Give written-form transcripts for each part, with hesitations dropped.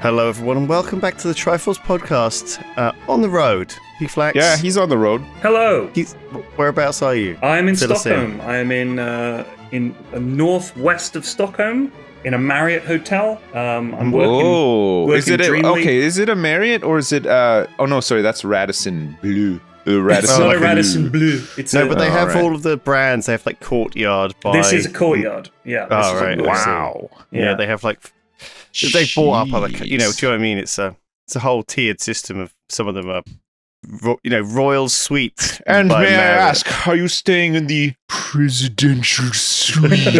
Hello, everyone, and welcome back to the Triforce podcast. On the road, P-Flax. Yeah, he's on the road. Hello. Whereabouts are you? I am in Fill us Stockholm. I am in northwest of Stockholm in a Marriott hotel. I'm working. Is it Is it a Marriott or is it? Oh no, sorry, that's Radisson Blue. It's not a Radisson Blue. But they have all of the brands. They have like Courtyard. This is a Courtyard. Yeah. Oh right. Wow. Yeah, they have like. They bought up other, do you know what I mean? It's a whole tiered system of some of them are, royal suites. And may I ask, are you staying in the presidential suite?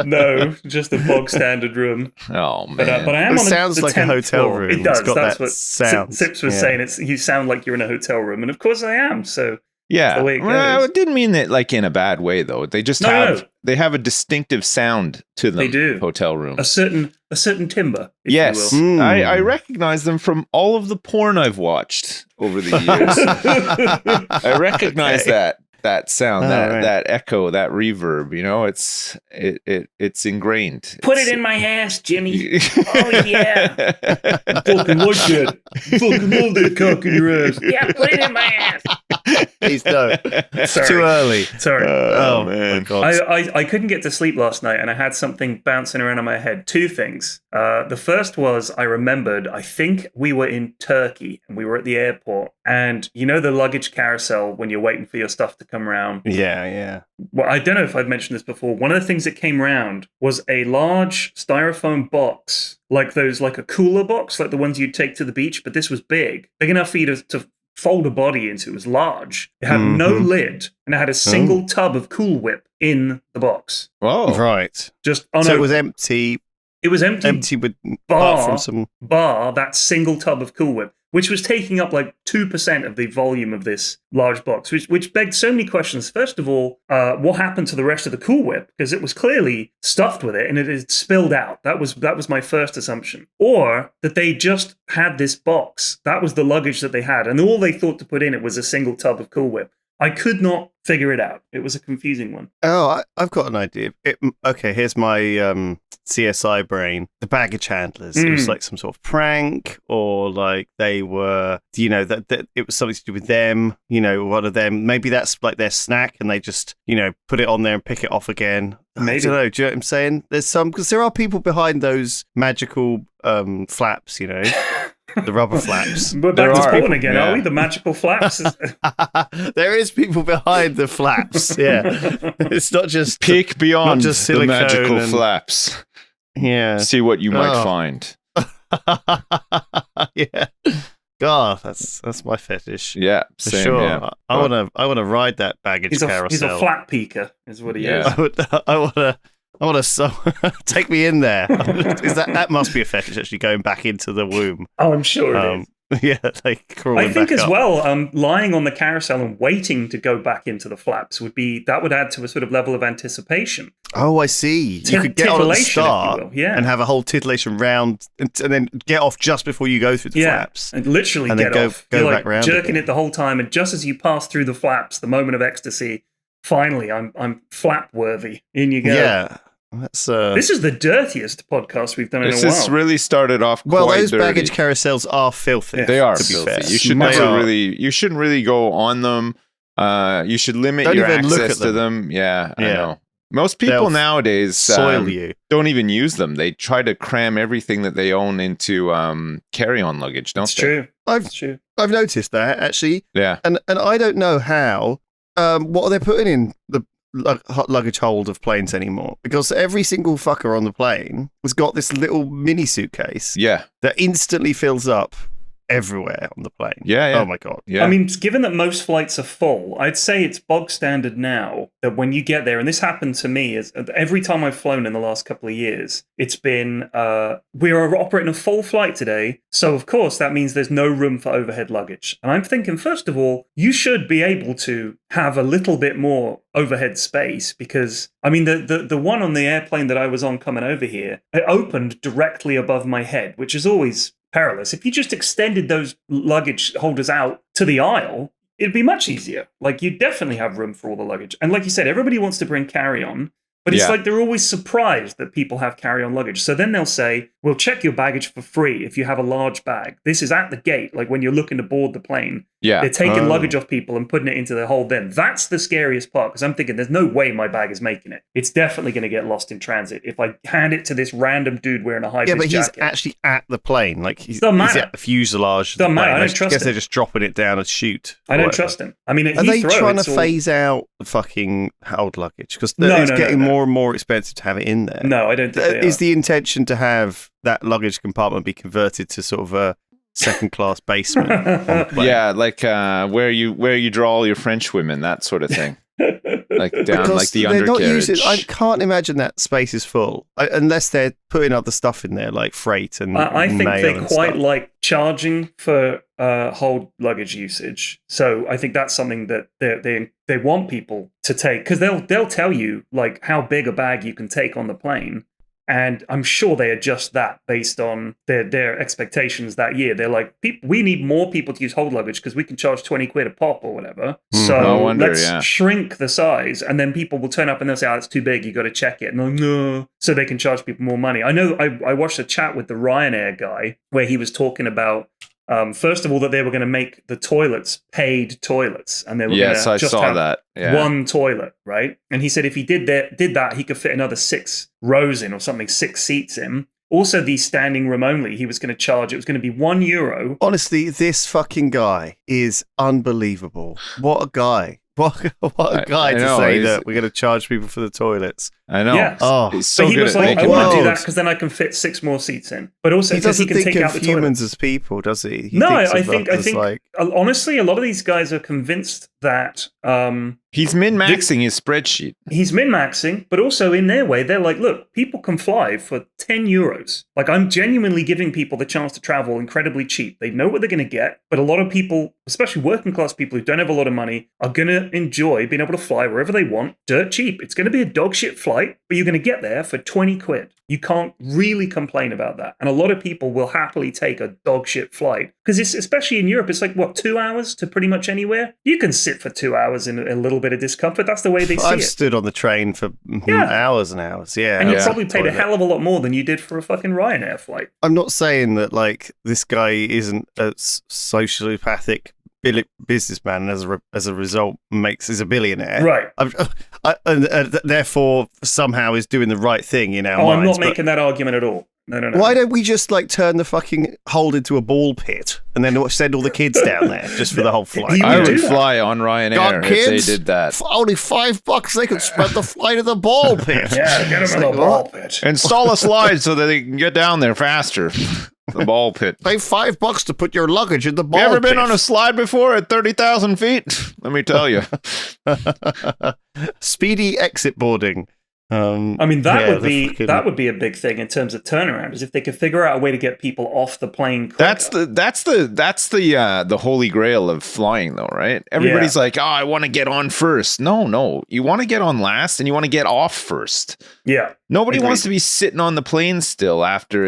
No, just a bog standard room. Oh man! But I am it on sounds the like a hotel floor. room. It does. It's got That's that what sound. Sips was saying. You sound like you're in a hotel room, and of course I am. So. Yeah, the way it goes. Well, I didn't mean that like in a bad way though. They just they have a distinctive sound to them. They do. Hotel room. A certain timbre. If Yes, you will. I recognize them from all of the porn I've watched over the years. I recognize that sound, that echo, that reverb. You know, it's ingrained. Put it in my ass, Jimmy. Oh yeah. Fucking like that. Fucking love that cock in your ass. Yeah, put it in my ass. Please no. Sorry. Too early. Sorry. Oh man. My God. I couldn't get to sleep last night and I had something bouncing around in my head. Two things. The first was I remembered, I think we were in Turkey and we were at the airport. And you know the luggage carousel when you're waiting for your stuff to come around? Yeah. Well, I don't know if I've mentioned this before. One of the things that came around was a large styrofoam box, like a cooler box, like the ones you'd take to the beach, but this was big enough for you to fold a body into. It was large. It had no lid, and it had a single tub of Cool Whip in the box. Oh, right. So it was empty. It was empty. Empty with apart from some that single tub of Cool Whip, which was taking up like 2% of the volume of this large box, which begged so many questions. First of all, what happened to the rest of the Cool Whip? Because it was clearly stuffed with it and it had spilled out. That was my first assumption. Or that they just had this box. That was the luggage that they had. And all they thought to put in it was a single tub of Cool Whip. I could not figure it out. It was a confusing one. Oh, I've got an idea. Okay, here's my CSI brain. The baggage handlers. It was like some sort of prank, or like they were, that it was something to do with them. One of them. Maybe that's like their snack, and they just, put it on there and pick it off again. Maybe. I don't know. Do you know what I'm saying? There's some, because there are people behind those magical flaps. The rubber flaps. We're back to porn again, are we? The magical flaps? There is people behind the flaps, yeah. It's not just... Peek beyond just the magical flaps. Yeah. See what you might find. Yeah. God, that's my fetish. Yeah, for same, sure. Yeah. I want to ride that baggage carousel. He's a flat peeker, is what he is. I want to take me in there. That must be a fetish, actually, going back into the womb. Oh, I'm sure it is. Yeah, like crawling I think back as up. well, lying on the carousel and waiting to go back into the flaps would add to a sort of level of anticipation. Oh, I see. You could get on at the start and have a whole titillation round and then get off just before you go through the flaps. And literally and get then off. Go You're back round jerking again. it the whole time, and just as you pass through the flaps, the moment of ecstasy, finally, I'm flap worthy. In you go. Yeah. That's, this is the dirtiest podcast we've done in a while. This has really started off quite those dirty. baggage carousels are filthy. They are to be filthy. fair. You shouldn't really go on them. You should limit Don't your even look access at to them. Yeah, I know. Most people nowadays soil you. Don't even use them. They try to cram everything that they own into carry-on luggage, don't they? It's true. I've noticed that, actually. Yeah. And I don't know how. What are they putting in the luggage hold of planes anymore? Because every single fucker on the plane has got this little mini suitcase that instantly fills up everywhere on the plane. Yeah. Oh my God. Yeah. I mean, given that most flights are full, I'd say it's bog standard now that when you get there, and this happened to me every time I've flown in the last couple of years, it's been, we are operating a full flight today. So of course that means there's no room for overhead luggage. And I'm thinking, first of all, you should be able to have a little bit more overhead space, because I mean, the one on the airplane that I was on coming over here, it opened directly above my head, which is always perilous. If you just extended those luggage holders out to the aisle, it'd be much easier. Like, you definitely have room for all the luggage. And like you said, everybody wants to bring carry-on, but it's like they're always surprised that people have carry-on luggage. So then they'll say, will check your baggage for free if you have a large bag. This is at the gate, like when you're looking to board the plane. Yeah. They're taking luggage off people and putting it into the hold bin. That's the scariest part, because I'm thinking there's no way my bag is making it. It's definitely going to get lost in transit if I hand it to this random dude wearing a high-vis jacket. Yeah, but he's actually at the plane. Like, he's Doesn't matter. He's at the fuselage. Doesn't matter. I don't I trust guess him. they're just dropping it down and shoot. I don't trust him. I mean, at Are they Heathrow, trying it's to all- phase out the fucking hold luggage? Because No, it's no, getting no. more and more expensive to have it in there. No, I don't think they Is are. the intention to have that luggage compartment be converted to sort of a second-class basement on the plane? Yeah, like where you draw all your French women, that sort of thing. Like down, Because like the they're not undercarriage. using. I can't imagine that space is full unless they're putting other stuff in there, like freight and I think mail they and quite stuff. like charging for hold luggage usage. So I think that's something that they want people to take, because they'll tell you like how big a bag you can take on the plane. And I'm sure they adjust that based on their expectations that year. They're like, we need more people to use hold luggage because we can charge 20 quid a pop or whatever. No So wonder, let's yeah. shrink the size. And then people will turn up and they'll say, it's too big. You got to check it. And they're like, no. So they can charge people more money. I know I watched a chat with the Ryanair guy where he was talking about, first of all, that they were going to make the toilets paid toilets, and they were Yes, going I to just saw have that. Yeah. one toilet, right? And he said if he did that, he could fit another 6 rows in or something, 6 seats in. Also, the standing room only, he was going to charge. It was going to be €1. Honestly, this fucking guy is unbelievable. What a guy. What a guy I to know, say he's- that we're going to charge people for the toilets. I know. Yeah. Oh, He's So so he good was at like, I making want to do money. that because then I can fit 6 more seats in. But also he because he doesn't can think take out of the humans toilet. as people, does he? No, thinks I of think us as like, honestly, a lot of these guys are convinced that He's min-maxing his spreadsheet. he's min-maxing, but also in their way, they're like, look, people can fly for €10. Like, I'm genuinely giving people the chance to travel incredibly cheap. They know what they're going to get, but a lot of people, especially working class people who don't have a lot of money, are going to enjoy being able to fly wherever they want, dirt cheap. It's going to be a dog shit flight, but you're going to get there for 20 quid. You can't really complain about that. And a lot of people will happily take a dog shit flight, because it's, especially in Europe, it's like, what, 2 hours to pretty much anywhere? You can sit for 2 hours in a little bit of discomfort. That's the way they see I've it. stood on the train for hours and hours. Yeah, And you Yeah. probably paid a Toilet. hell of a lot more than you did for a fucking Ryanair flight. I'm not saying that like this guy isn't a sociopathic businessman, and as a result is a billionaire. Right. And therefore somehow is doing the right thing in our Oh, minds. I'm not but making that argument at all. No. why don't we just like turn the fucking hold into a ball pit and then send all the kids down there just for the whole flight? He I would would do that. fly on Ryanair God, if kids, they did that. For only $5, they could spend the flight of the ball pit. Yeah, get It's him in like, the ball what? pit. Install a slide so that they can get down there faster. The ball pit. Pay $5 to put your luggage in the ball You ever pit. been on a slide before at 30,000 feet? Let me tell you. Speedy exit boarding. I mean, that yeah, would be the fucking- that would be a big thing in terms of turnaround, is if they could figure out a way to get people off the plane quicker. That's the holy grail of flying, though, right? Everybody's like, "Oh, I want to get on first." No, you want to get on last, and you want to get off first. Yeah. Nobody Agreed. wants to be sitting on the plane still after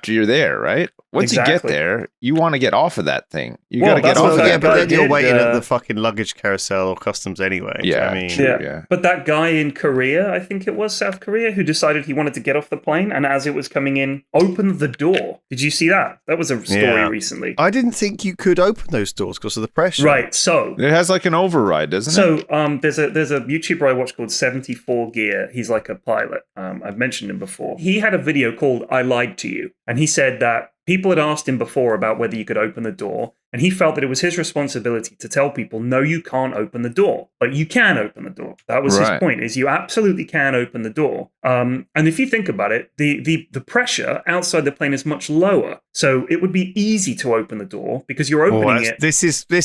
you're there, right? Once you Exactly. get there, you want to get off of that thing. You Well, got to get that's off what of that that. yeah, but guy then you're did, waiting at uh, the fucking luggage carousel or customs anyway. Yeah, I mean, true. Yeah. But that guy in Korea, I think it was South Korea, who decided he wanted to get off the plane, and as it was coming in, opened the door. Did you see that? That was a story Yeah. recently. I didn't think you could open those doors because of the pressure. Right. So It has like an override, doesn't it? So there's a YouTuber I watch called 74 Gear. He's like a pilot. I've mentioned him before. He had a video called "I Lied to You," and he said that people had asked him before about whether you could open the door, and he felt that it was his responsibility to tell people, no, you can't open the door. But you can open the door. That was his Right. point, is you absolutely can open the door. And if you think about it, the pressure outside the plane is much lower. So it would be easy to open the door because you're Oh, opening it. this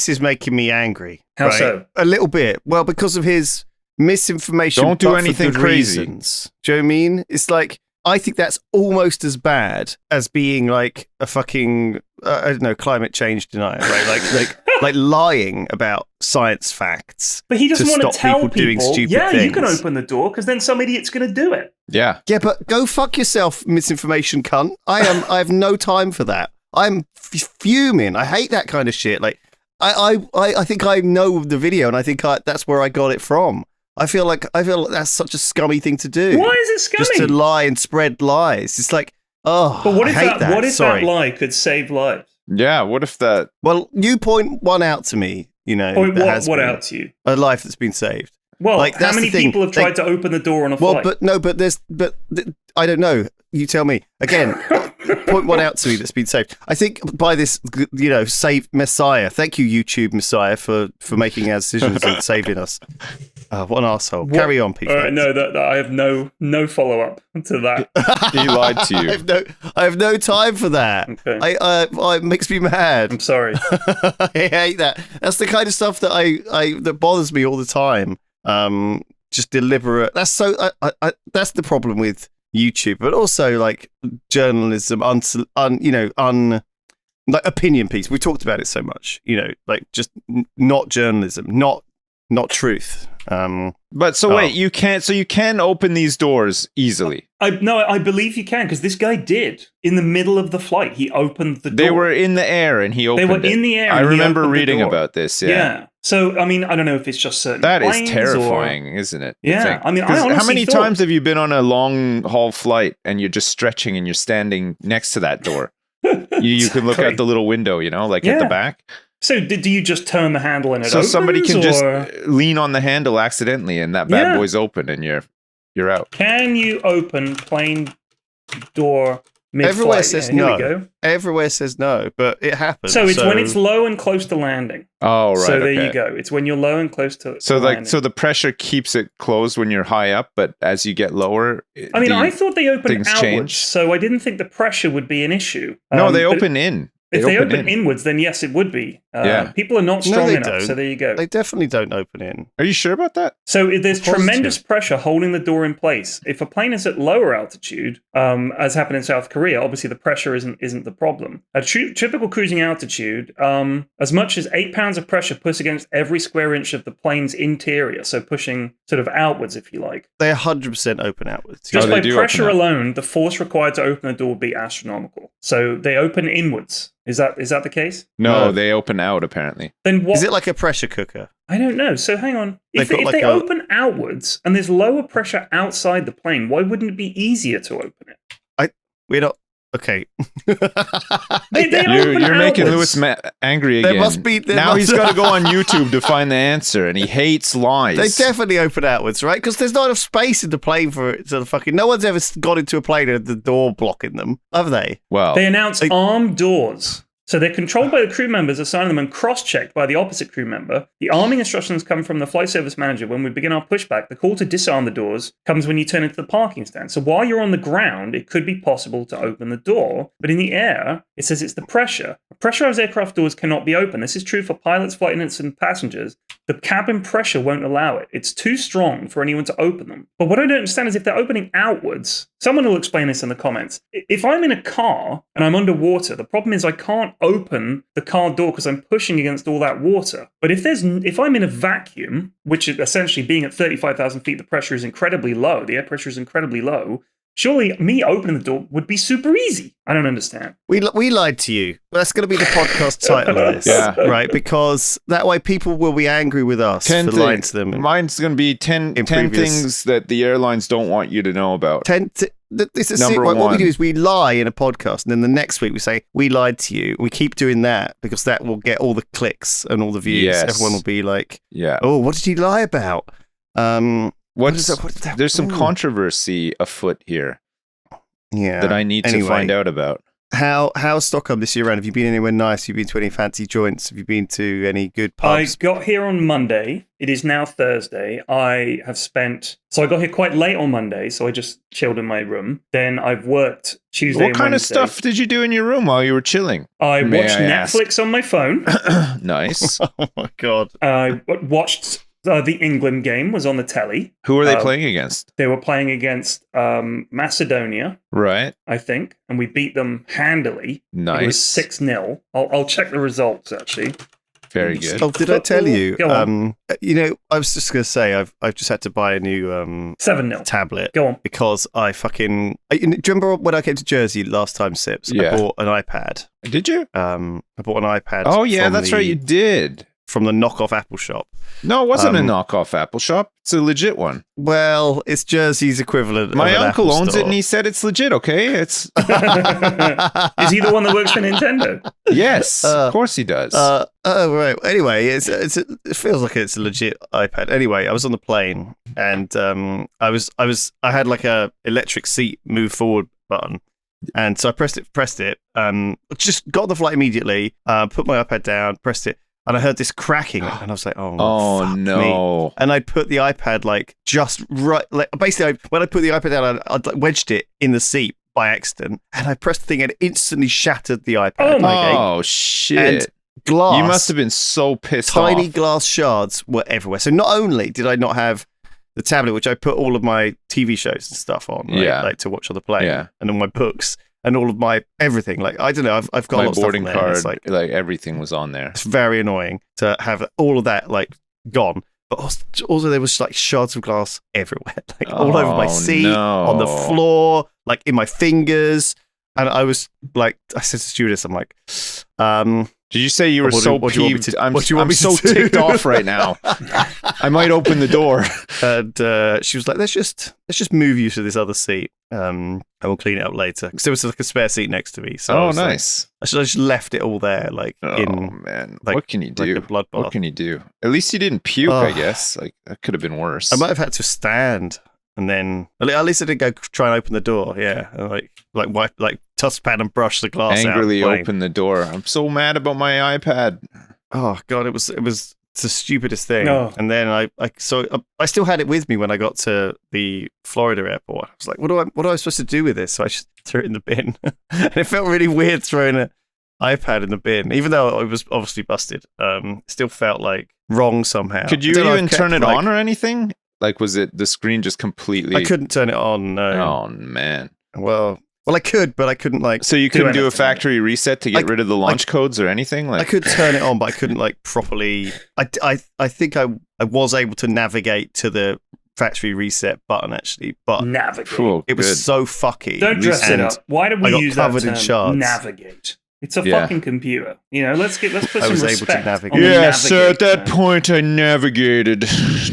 is making me angry. How right? so? A little bit. Well, because of his misinformation. Don't do but for anything good crazy. reasons. Do you know what I mean? It's like, I think that's almost as bad as being like a fucking I don't know, climate change denier, right? Like lying about science facts. But he doesn't to want to stop tell people doing stupid yeah, you can things. open the door because then some idiot's going to do it. Yeah. Yeah, but go fuck yourself, misinformation cunt. I have no time for that. I'm fuming. I hate that kind of shit. Like, I think I know the video, and I think that's where I got it from. I feel like that's such a scummy thing to do. Why is it scummy? Just to lie and spread lies. It's like Oh, But what if I hate that? What if Sorry. that lie could save lives? Yeah, what if that... Well, you point one out to me, Point that what out to you? a life that's been saved. Well, Like, how that's many the thing. people have tried to open the door on a Well, flight? I don't know. You tell me. Again, point one out to me that's been saved. I think by this, save Messiah. Thank you, YouTube Messiah, for making our decisions and saving us. What an arsehole. Carry on, people. No, that I have no follow-up to that. He lied to you. I have no time for that. Okay. It makes me mad. I'm sorry. I hate that. That's the kind of stuff that that bothers me all the time. Just deliberate. That's that's the problem with YouTube, but also like journalism, like opinion piece. We talked about it so much, like just not journalism, not truth. But wait, you can open these doors easily. I believe you can, because this guy did. In the middle of the flight, he opened the door. They were in the air and he opened it. They were in the air. I and remember he opened reading the door. about this. Yeah. So, I mean, I don't know if it's just certain That is planes terrifying, isn't it? Yeah. I mean, I honestly how many thought... times have you been on a long haul flight and you're just stretching and you're standing next to that door? you can look out the little window, at the back. So do you just turn the handle and it opens? So somebody can just lean on the handle accidentally and that bad boy's open and you're out. Can you open plane door mid-flight? Everywhere says no. Here we go. Everywhere says no, but it happens. So it's when it's low and close to landing. Oh, right. So there you go. It's when you're low and close to landing. So the pressure keeps it closed when you're high up, but as you get lower, I thought they opened outwards, change. So I didn't think the pressure would be an issue. No, they open in. If they open inwards, then yes, it would be. People are not strong enough, don't. so there you go. They definitely don't open in. Are you sure about that? So there's tremendous pressure holding the door in place. If a plane is at lower altitude, as happened in South Korea, obviously the pressure isn't the problem. At typical cruising altitude, as much as 8 pounds of pressure pushed against every square inch of the plane's interior, so pushing sort of outwards, if you like. They 100% open outwards. Just by pressure alone, the force required to open the door would be astronomical. So they open inwards. Is that the case? No, they open out apparently. Then what? Is it like a pressure cooker? I don't know. So hang on. If they open outwards and there's lower pressure outside the plane, why wouldn't it be easier to open it? We're not. Okay. You're making Lewis angry again. Now he's got to go on YouTube to find the answer, and he hates lies. They definitely open outwards, right? Because there's not enough space in the plane for it to fucking. No one's ever got into a plane with the door blocking them, have they? Well, they announced armed doors. So they're controlled by the crew members, assigning them and cross-checked by the opposite crew member. The arming instructions come from the flight service manager. When we begin our pushback, the call to disarm the doors comes when you turn into the parking stand. So while you're on the ground, it could be possible to open the door. But in the air, it says it's the pressure. Pressurized aircraft doors cannot be opened. This is true for pilots, flight attendants, and passengers. The cabin pressure won't allow it. It's too strong for anyone to open them. But what I don't understand is if they're opening outwards, someone will explain this in the comments. If I'm in a car and I'm underwater, the problem is I can't open the car door because I'm pushing against all that water. But if I'm in a vacuum, which is essentially being at 35,000 feet, the pressure is incredibly low. The air pressure is incredibly low. Surely me opening the door would be super easy. I don't understand. We lied to you. That's going to be the podcast title of this, right? Because that way people will be angry with us for lying to them. Mine's going to be 10 things that the airlines don't want you to know about. What we do is we lie in a podcast, and then the next week we say, we lied to you. We keep doing that because that will get all the clicks and all the views. Yes. Everyone will be like, oh, what did he lie about? There's some controversy afoot here that I need to find out about. How's Stockholm this year around? Have you been anywhere nice? Have you been to any fancy joints? Have you been to any good pubs? I got here on Monday. It is now Thursday. I got here quite late on Monday, so I just chilled in my room. Then I've worked Tuesday and Wednesday. What kind of stuff did you do in your room while you were chilling? I watched Netflix on my phone. Nice. Oh my God. I watched... the England game was on the telly. Who were they playing against? They were playing against Macedonia, right? I think, and we beat them handily. Nice. It was 6-0. I'll check the results actually. Very good. Oh, did I tell you? I was just going to say I've just had to buy a new 7-0 tablet. Go on. Because do you remember when I came to Jersey last time, Sips? Yeah. I bought an iPad. Did you? I bought an iPad. Oh yeah, that's right. You did. from the knockoff Apple shop. No, it wasn't a knockoff Apple shop. It's a legit one. Well, it's Jersey's equivalent. My of an uncle Apple owns store. it, and he said it's legit. Okay, it's Is he the one that works for Nintendo? yes, of course he does. Oh right. Anyway, it feels like it's a legit iPad. Anyway, I was on the plane and I had like a electric seat move forward button, and so I pressed it. Just got on the flight immediately. Put my iPad down, pressed it, and I heard this cracking, and I was like, "Oh fuck no!" Me. And I put the iPad like just right, like basically when I put the iPad down, I wedged it in the seat by accident, and I pressed the thing and it instantly shattered the iPad. Oh shit! And glass. You must have been so pissed Tiny off. glass shards were everywhere. So not only did I not have the tablet, which I put all of my TV shows and stuff on, right, like to watch on the plane, and all my books and all of my everything. Like I don't know, I've got my a lot of boarding stuff on there. card, It's like everything was on there. It's very annoying to have all of that like gone. But also there was like shards of glass everywhere, like all over my seat, on the floor, like in my fingers. And I was like, I said to stewardess, I'm like, did you say you were so peeved? I'm so to ticked off right now. I might open the door. And she was like, let's just move you to this other seat. And we'll clean it up later. Because there was like a spare seat next to me. So nice. I just left it all there, like man, like, what can you do? Like a blood bath. What can you do? At least you didn't puke, I guess. Like that could have been worse. I might have had to stand, and then at least I didn't go try and open the door. Yeah, and like wipe, like touchpad and brush the glass angrily out. Open the door. I'm so mad about my iPad. Oh god, it was the stupidest thing. Oh. And then I still had it with me when I got to the Florida airport. I was like, what am I supposed to do with this? So I just threw it in the bin. And it felt really weird throwing an iPad in the bin, even though it was obviously busted. It still felt like wrong somehow. Could you even turn it on or anything? Like, was it the screen just completely? I couldn't turn it on. No. Oh man. Well, I could, but I couldn't like. So you couldn't do a factory reset to get rid of the launch codes or anything? Like, I could turn it on, but I couldn't like properly. I think I was able to navigate to the factory reset button actually, but navigate. It was so fucky. Don't dress it up. Why do we use that term? In shards. Navigate. It's a fucking computer. You know, let's put some respect. Yes, at that point I navigated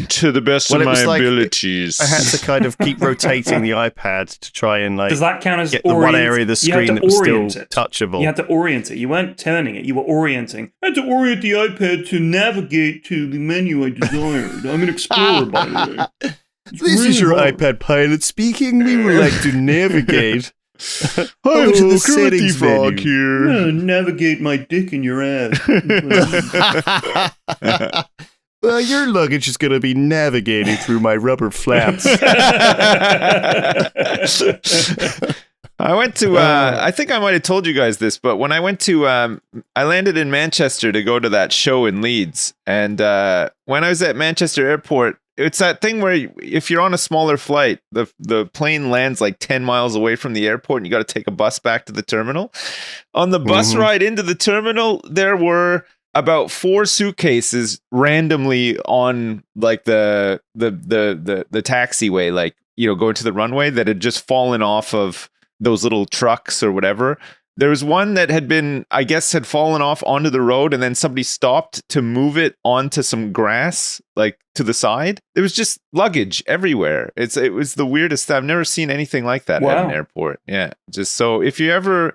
to the best of my abilities. I had to kind of keep rotating the iPad to try and like. Does that count as get the one area of the screen that was still touchable? You had to orient it. You weren't turning it. You were orienting. I had to orient the iPad to navigate to the menu I desired. I'm an explorer, by the way. This is your iPad pilot speaking. We would like to navigate. Hello, to the settings Frog here. Oh, navigate my dick in your ass. Well, your luggage is going to be navigating through my rubber flaps. I went to, I think I might have told you guys this, but when I went to, I landed in Manchester to go to that show in Leeds. And when I was at Manchester Airport, it's that thing where if you're on a smaller flight, the plane lands like 10 miles away from the airport and you got to take a bus back to the terminal. On the bus ride into the terminal, there were about 4 suitcases randomly on like the taxiway, like, you know, going to the runway that had just fallen off of those little trucks or whatever. There was one that had been, I guess, had fallen off onto the road, and then somebody stopped to move it onto some grass, like to the side. There was just luggage everywhere. It was the weirdest stuff. I've never seen anything like that at an airport. Yeah, just so if you've ever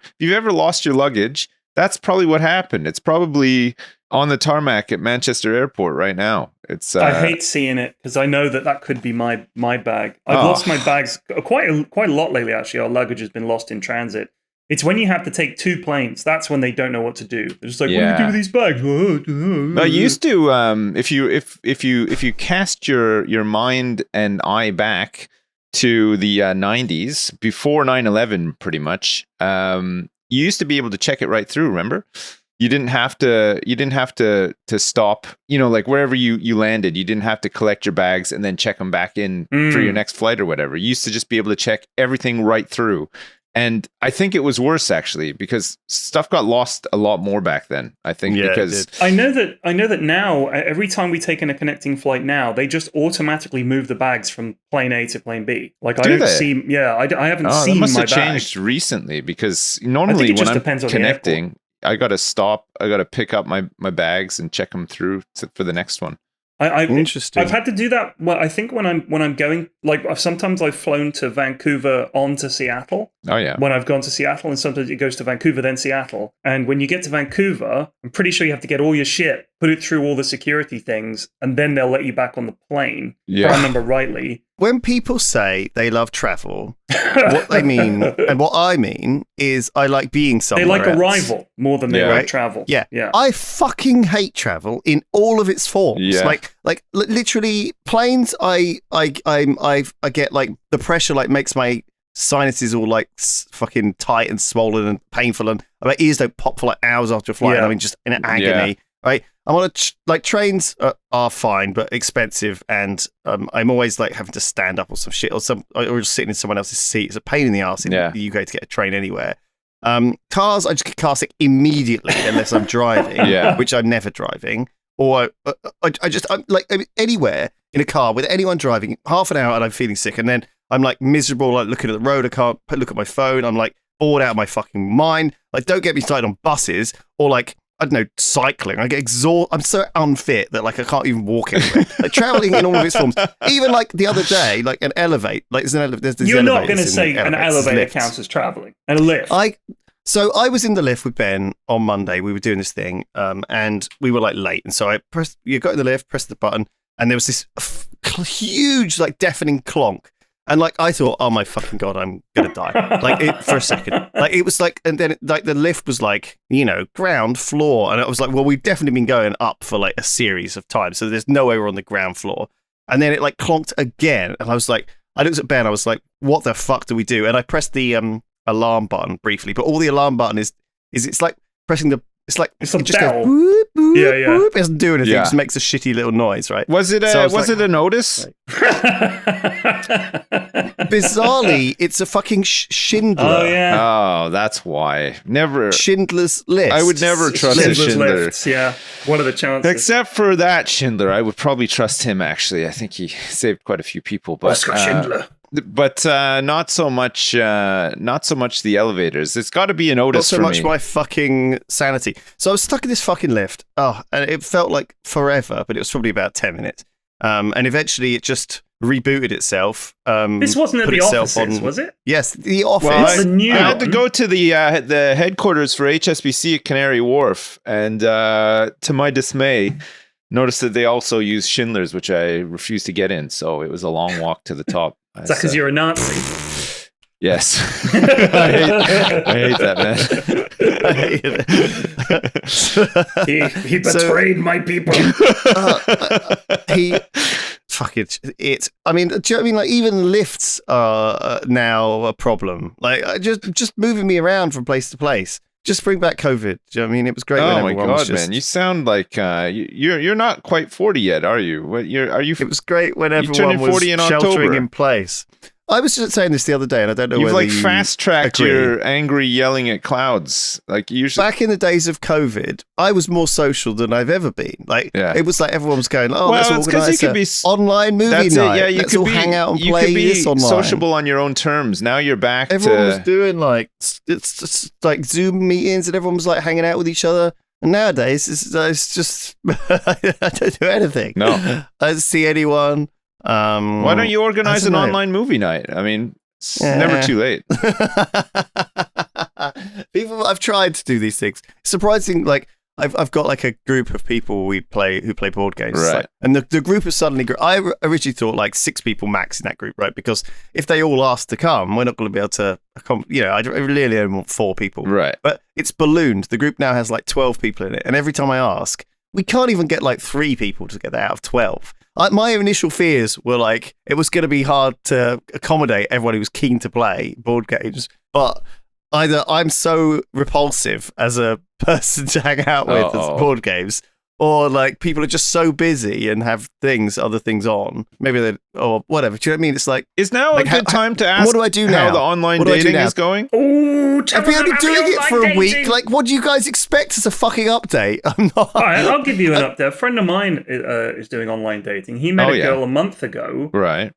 lost your luggage, that's probably what happened. It's probably on the tarmac at Manchester Airport right now. It's I hate seeing it because I know that could be my bag. I've lost my bags quite a lot lately. Actually, our luggage has been lost in transit. It's when you have to take 2 planes. That's when they don't know what to do. They're just like, "What do you do with these bags?" I used to, if you cast your mind and eye back to the 90s, before 9/11, pretty much, you used to be able to check it right through. Remember? You didn't have to stop, you know, like wherever you landed, you didn't have to collect your bags and then check them back in for your next flight or whatever. You used to just be able to check everything right through. And I think it was worse actually because stuff got lost a lot more back then. I think because I know that now every time we take in a connecting flight now, they just automatically move the bags from plane A to plane B. Like I haven't seen that must have changed recently because normally when I'm connecting, I got to stop. I got to pick up my bags and check them through for the next one. Interesting. I've had to do that. Well, I think when I'm going, like sometimes I've flown to Vancouver on to Seattle. Oh yeah. When I've gone to Seattle, and sometimes it goes to Vancouver then Seattle. And when you get to Vancouver, I'm pretty sure you have to get all your shit, put it through all the security things, and then they'll let you back on the plane. Yeah. If I remember rightly. When people say they love travel, what they mean and what I mean is I like being somewhere. They like else. Arrival more than they like travel. Yeah. Yeah. I fucking hate travel in all of its forms. Yeah. Like literally planes. I get like the pressure like makes my sinuses all like fucking tight and swollen and painful, and my ears don't pop for like hours after a flight. And I'm just in agony. Right. I'm on like trains are fine, but expensive, and I'm always like having to stand up or some shit or just sitting in someone else's seat. It's a pain in the ass in the UK to get a train anywhere. Cars, I just get car sick immediately unless I'm driving, which I'm never driving. Or I'm like anywhere in a car with anyone driving, half an hour and I'm feeling sick, and then I'm like miserable, like looking at the road. I can't look at my phone. I'm like bored out of my fucking mind. Like, don't get me started on buses or like, I don't know, cycling. I get exhausted. I'm so unfit that like I can't even walk anywhere. Like traveling in all of its forms. Even like the other day, like an elevate. Like there's You're not going to say an elevator counts as traveling and a lift. So I was in the lift with Ben on Monday. We were doing this thing, and we were like late. And so you got in the lift, pressed the button, and there was this huge, like deafening clonk. And like I thought, oh my fucking god, I'm gonna die. Like for a second, like it was like, and then like the lift was like, ground floor, and it was like, well, we've definitely been going up for like a series of times, so there's no way we're on the ground floor. And then it like clonked again, and I was like, I looked at Ben, I was like, what the fuck do we do? And I pressed the alarm button briefly, but all the alarm button is it's like pressing the. It's like it's a just bell. Goes, boop, boop, Yeah. boop. It doesn't do anything. It just makes a shitty little noise, right? Was it a notice? Bizarrely, it's a fucking Schindler. Oh yeah. Oh, that's why. Never Schindler's List. I would never trust a Schindler. Lifts, yeah. What are the chances? Except for that Schindler, I would probably trust him. Actually, I think he saved quite a few people. But Oscar Schindler. But not so much the elevators. It's got to be an Otis for me. Not so much my fucking sanity. So I was stuck in this fucking lift. Oh, and it felt like forever, but it was probably about 10 minutes. And eventually it just rebooted itself. This wasn't at the offices, was it? Yes, the office. Well, I had to go to the headquarters for HSBC at Canary Wharf, and to my dismay, noticed that they also use Schindlers, which I refused to get in. So it was a long walk to the top. Is that because you're a Nazi? Yes. I hate that, man. He betrayed my people. Fucking it. I mean, do you know what I mean? Like, even lifts are now a problem. Like, just moving me around from place to place. Just bring back COVID. Do you know what I mean? It was great. Oh my god, man! You sound like you're not quite 40 yet, are you? Are you? It was great when everyone was sheltering in place. I was just saying this the other day, and I don't know whether you've fast-tracked your angry yelling at clouds. Like usually, back in the days of COVID, I was more social than I've ever been. Like it was like everyone was going, "Oh, let's organize an online movie night. Yeah, let's all hang out and play this online." Sociable on your own terms. Now you're back. Everyone was doing like it's like Zoom meetings, and everyone was like hanging out with each other. And nowadays, it's just I don't do anything. No, I don't see anyone. Why don't you organize an online movie night? I mean, it's never too late. I've tried to do these things. Surprising, like I've got like a group of people who play board games, right? And the group has suddenly grew. I originally thought like 6 people max in that group, right? Because if they all ask to come, we're not going to be able to. I really only want 4 people, right? But it's ballooned. The group now has like 12 people in it, and every time I ask, we can't even get like 3 people together out of 12. My initial fears were like it was going to be hard to accommodate everyone who was keen to play board games, but either I'm so repulsive as a person to hang out with as board games, or like people are just so busy and have other things on. Maybe they or whatever. Do you know what I mean? It's like is now like a good time to ask. What do I do now? How the online dating is going? Oh, I've been only doing it for a week. Like, what do you guys expect as a fucking update? I'm not. All right, I'll give you an update. A friend of mine is doing online dating. He met a girl a month ago. Right.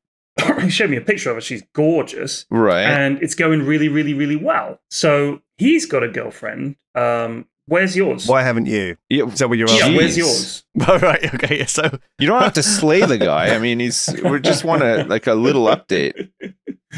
He showed me a picture of her. She's gorgeous. Right. And it's going really, really, really well. So he's got a girlfriend. Where's yours? Why haven't you? Yeah, Is that what you're Yeah, asking? where's yours? All right. Okay. So you don't have to slay the guy. I mean, we just want a little update.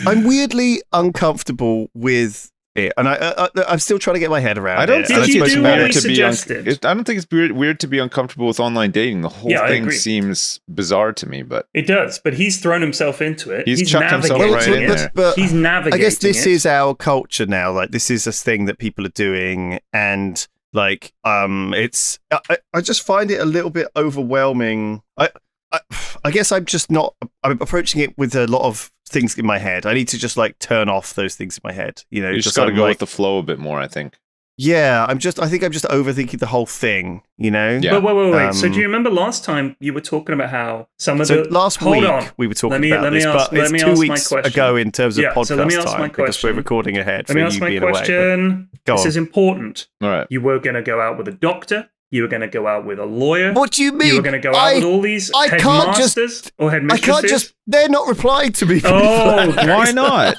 I'm weirdly uncomfortable with it, and I'm still trying to get my head around I don't it. think Did it's you much do weird what we to be. suggested? I don't think it's weird to be uncomfortable with online dating. The whole Yeah, I thing agree. seems bizarre to me, but It does, but he's thrown himself into it. He's chucked himself right navigating in it. there. But He's navigating I guess this it. is our culture now. Like, this is a thing that people are doing, and like, it's. I just find it a little bit overwhelming. I guess I'm just not. I'm approaching it with a lot of things in my head. I need to just like turn off those things in my head. You know, you just got to go with the flow a bit more, I think. Yeah, I think I'm just overthinking the whole thing, you know? Yeah. But wait. So do you remember last time you were talking about how some of So the... last Hold week on. we were talking Let me about this, ask- but let it's me 2 ask my weeks question. ago in terms of Yeah, podcast so let me ask my time because we're question. recording ahead for Let me you ask my being away. question. Go This on. is important. All right. You were going to go out with a doctor. You were going to go out with a lawyer. What do you mean? You were going to go out with all these I can't just- headmasters or I headmistresses. can't just. They're not replying to me. Oh, Why not?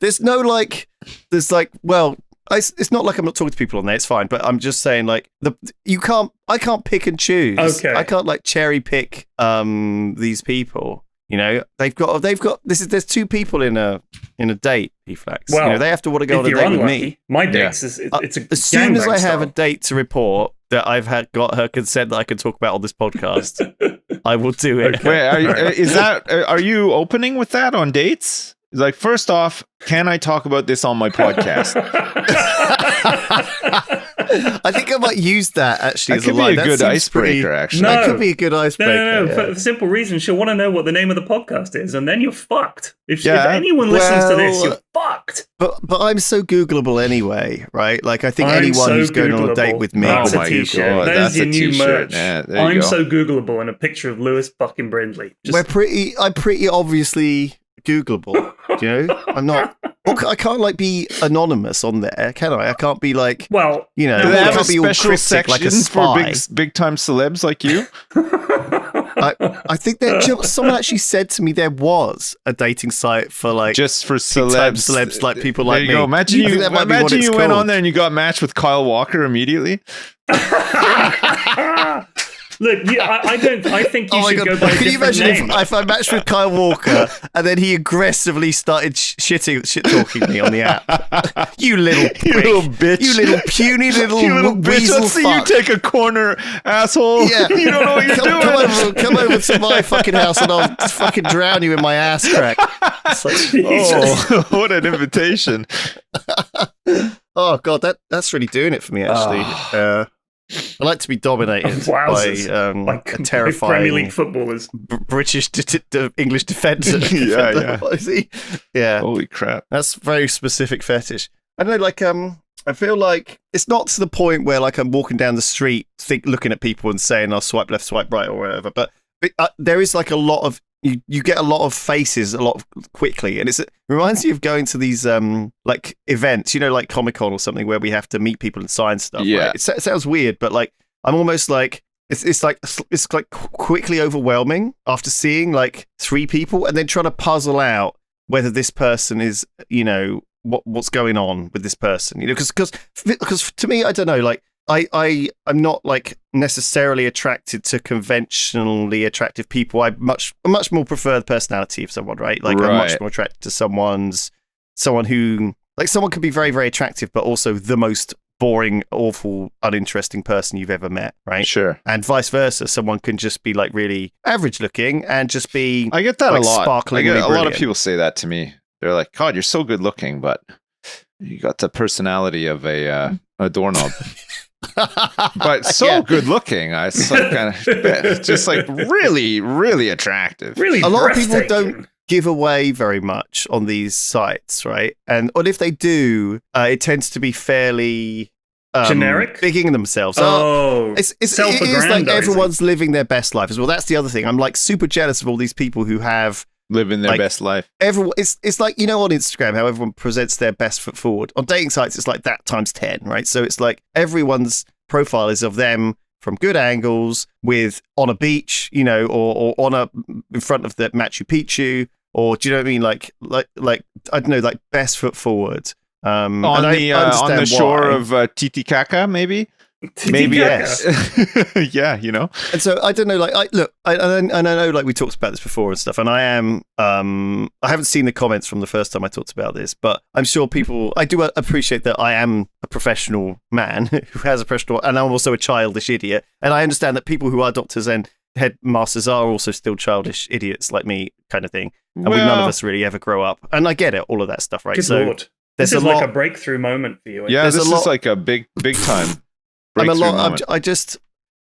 There's no like. There's like. Well, it's not like I'm not talking to people on there. It's fine, but I'm just saying like I can't pick and choose. Okay. I can't like cherry pick these people. You know, they've got. There's 2 people in a date. Flax. Well, you know, they have to want to go if on a you're date with unlucky, me. my dates is it's a As soon as I gangbang have a style. date to report that I've got her consent that I can talk about on this podcast, I will do it. Okay. Wait, are you opening with that on dates? Like, first off, can I talk about this on my podcast? I think I might use that actually That as could a line. be a That good seems icebreaker, pretty- actually. No. That could be a good icebreaker. No. yeah. For the simple reason, she'll want to know what the name of the podcast is, and then you're fucked. If Yeah. anyone listens to this, Well, you're fucked. But I'm so Googleable anyway, right? Like I think I'm anyone so who's going on a date Googleable. with me. That's Oh a my t-shirt. God, That is that's your a new t-shirt. merch. Yeah, there you I'm go. so Googleable, and a picture of Lewis fucking Brindley. Just, I'm pretty obviously Googleable. Do you know? I'm not. I can't like be anonymous on there, can I? I can't be like, well, you know, Do they I have a can't be all special cryptic section like a for spy. big time celebs like you? I think that someone actually said to me there was a dating site for like Just for big-time celebs, celebs like people There like you me. go. Imagine I think that might be what imagine it's you went called. on there and you got matched with Kyle Walker immediately. Look, I think you Oh my should god! go by a Can you different imagine name. if I matched with Kyle Walker and then he aggressively started shit talking me on the app? You little prick. You little bitch. You little puny little, You little bitch. weasel Let's see fuck. you take a corner, asshole. Yeah. You don't know what you're doing. Come over to my fucking house and I'll fucking drown you in my ass crack. It's like, Jesus. Oh, what an invitation. oh god, that's really doing it for me actually. I like to be dominated Wowzers. by Like a Premier terrifying League footballers. British English defender. Yeah. What is he? Yeah. Holy crap. That's a very specific fetish. I don't know, like, I feel like it's not to the point where, like, I'm walking down the street, looking at people and saying, "I'll swipe left, swipe right," or whatever. But there is like a lot of you get a lot of faces a lot quickly, and it reminds me of going to these like events, you know, like Comic-Con or something, where we have to meet people and sign stuff. Yeah. Right? It sounds weird, but like I'm almost like. It's like quickly overwhelming after seeing like 3 people and then trying to puzzle out whether this person is, you know, what's going on with this person, you know, because to me, I don't know, like I'm not like necessarily attracted to conventionally attractive people. I much more prefer the personality of someone, right? Like I'm much more attracted to someone who like someone can be very, very attractive, but also the most boring, awful, uninteresting person you've ever met, right? Sure. And vice versa. Someone can just be like really average looking and just be. I get that like, a lot. sparklingly A lot of brilliant. people say that to me. They're like, "God, you're so good looking, but you got the personality of a doorknob." But so good looking. It's like kind of just like really, really attractive. Really, A lot of people breathtaking. don't give away very much on these sites, right? And or if they do, it tends to be fairly Generic? bigging themselves up. Oh, It is like self-aggrandizing. everyone's living their best life as well. That's the other thing. I'm like super jealous of all these people who have Living their like, best life. everyone. It's like, you know, on Instagram how everyone presents their best foot forward. On dating sites, it's like that times 10, right? So it's like everyone's profile is of them from good angles with on a beach, you know, or in front of the Machu Picchu, or do you know what I mean? Like I don't know, like best foot forward. And on I the shore why. of Titicaca, maybe. Maybe yes. Yeah, you know. And so I don't know. Like, I know, like we talked about this before and stuff. And I am, I haven't seen the comments from the first time I talked about this, but I'm sure people. I do appreciate that I am a professional man who has a professional, and I'm also a childish idiot. And I understand that people who are doctors and headmasters are also still childish idiots like me, kind of thing. And none of us really ever grow up. And I get it, all of that stuff, right? Good so Lord. This is like a breakthrough moment for you. Yeah, this is like a big time. I'm moment. I'm just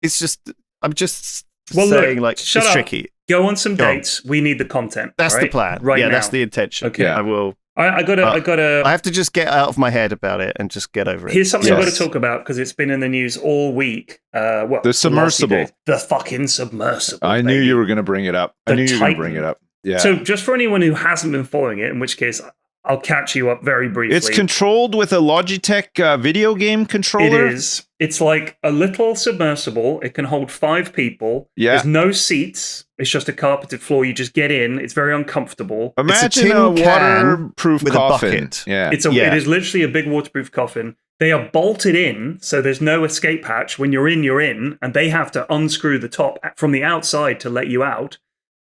Well, saying, look, like, shut it's up. tricky. Go on some dates. We need the content. That's right? the plan. Right now. That's the intention. Okay. I will. I gotta. I have to just get out of my head about it and just get over it. Here's something I've got to talk about because it's been in the news all week. The submersible. The fucking submersible. I knew you were going to bring it up. I knew you were going to bring it up. Yeah. So just for anyone who hasn't been following it, in which case I'll catch you up very briefly. It's controlled with a Logitech video game controller. It is. It's like a little submersible. It can hold 5 people. Yeah. There's no seats. It's just a carpeted floor. You just get in. It's very uncomfortable. Imagine a waterproof with coffin. a bucket. Yeah. It is literally a big waterproof coffin. They are bolted in, so there's no escape hatch. When you're in, and they have to unscrew the top from the outside to let you out.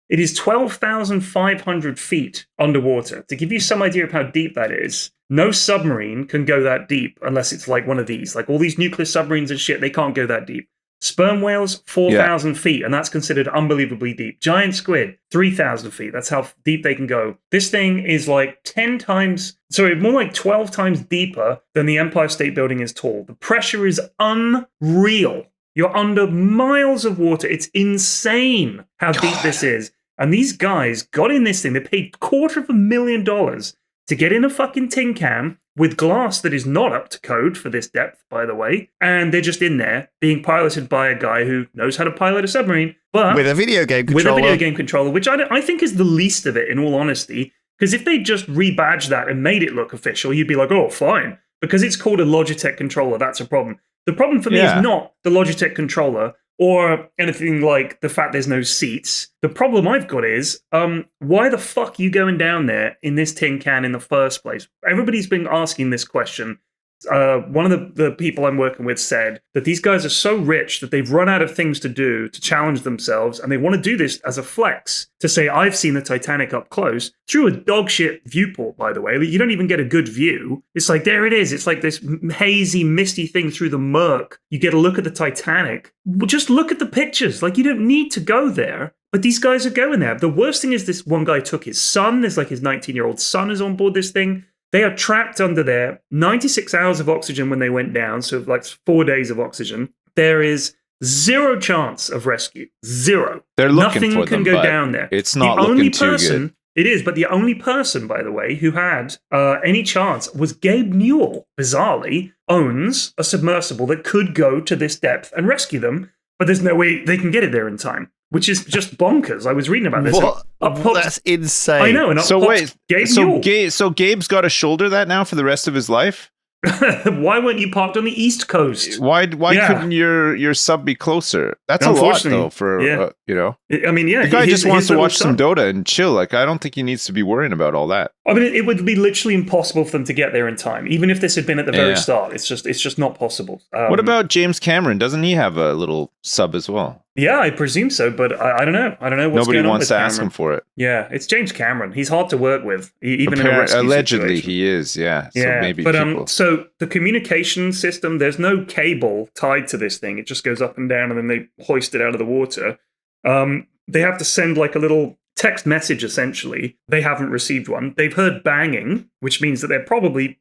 It is 12,500 feet underwater. To give you some idea of how deep that is, no submarine can go that deep unless it's like one of these. Like all these nuclear submarines and shit, they can't go that deep. Sperm whales, 4,000 feet, and that's considered unbelievably deep. Giant squid, 3,000 feet. That's how deep they can go. This thing is like more like 12 times deeper than the Empire State Building is tall. The pressure is unreal. You're under miles of water. It's insane how deep this is. And these guys got in this thing. They paid $250,000 to get in a fucking tin can with glass that is not up to code for this depth, by the way. And they're just in there being piloted by a guy who knows how to pilot a submarine, but with a video game controller. Which I think is the least of it, in all honesty. Because if they just rebadged that and made it look official, you'd be like, oh, fine. Because it's called a Logitech controller, that's a problem. The problem for me is not the Logitech controller or anything like the fact there's no seats. The problem I've got is, why the fuck are you going down there in this tin can in the first place? Everybody's been asking this question. One of the people I'm working with said that these guys are so rich that they've run out of things to do to challenge themselves, and they want to do this as a flex to say, I've seen the Titanic up close through a dogshit viewport, by the way. You don't even get a good view. It's like, there it is. It's like this hazy, misty thing through the murk. You get a look at the Titanic. Well, just look at the pictures. Like, you don't need to go there. But these guys are going there. The worst thing is this one guy took his son. There's like his 19-year-old son is on board this thing. They are trapped under there, 96 hours of oxygen when they went down, so like 4 days of oxygen. There is zero chance of rescue. Zero. They're looking Nothing for can them, go down there. It's not looking too good. It is, but the only person, by the way, who had any chance was Gabe Newell, bizarrely, owns a submersible that could go to this depth and rescue them, but there's no way they can get it there in time. Which is just bonkers. I was reading about this. What? That's insane. I know. And so Gabe's got to shoulder that now for the rest of his life? Why weren't you parked on the East Coast? Why couldn't your sub be closer? That's a lot, though, for, you know. I mean, yeah. The guy just wants to watch some Dota and chill. Like, I don't think he needs to be worrying about all that. I mean, it would be literally impossible for them to get there in time. Even if this had been at the very start, it's just not possible. What about James Cameron? Doesn't he have a little sub as well? Yeah, I presume so, but I don't know. I don't know what's Nobody going on wants with to Cameron. ask him for it. Yeah, it's James Cameron. He's hard to work with, even in a rescue allegedly situation. he is. Yeah. So maybe but people... so the communication system, there's no cable tied to this thing. It just goes up and down, and then they hoist it out of the water. They have to send like a little text message. Essentially, they haven't received one. They've heard banging, which means that they're probably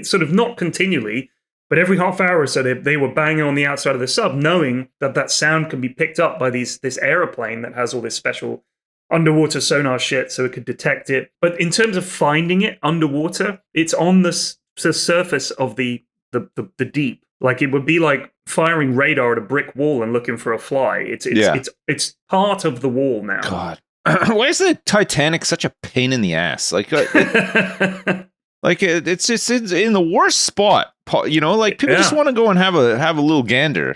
sort of not continually. But every half hour or so, they were banging on the outside of the sub, knowing that sound can be picked up by this airplane that has all this special underwater sonar shit, so it could detect it. But in terms of finding it underwater, it's on the surface of the deep. Like, it would be like firing radar at a brick wall and looking for a fly. It's part of the wall now. God, why is the Titanic such a pain in the ass? Like. Like it's just in the worst spot, you know. Like people just want to go and have a little gander.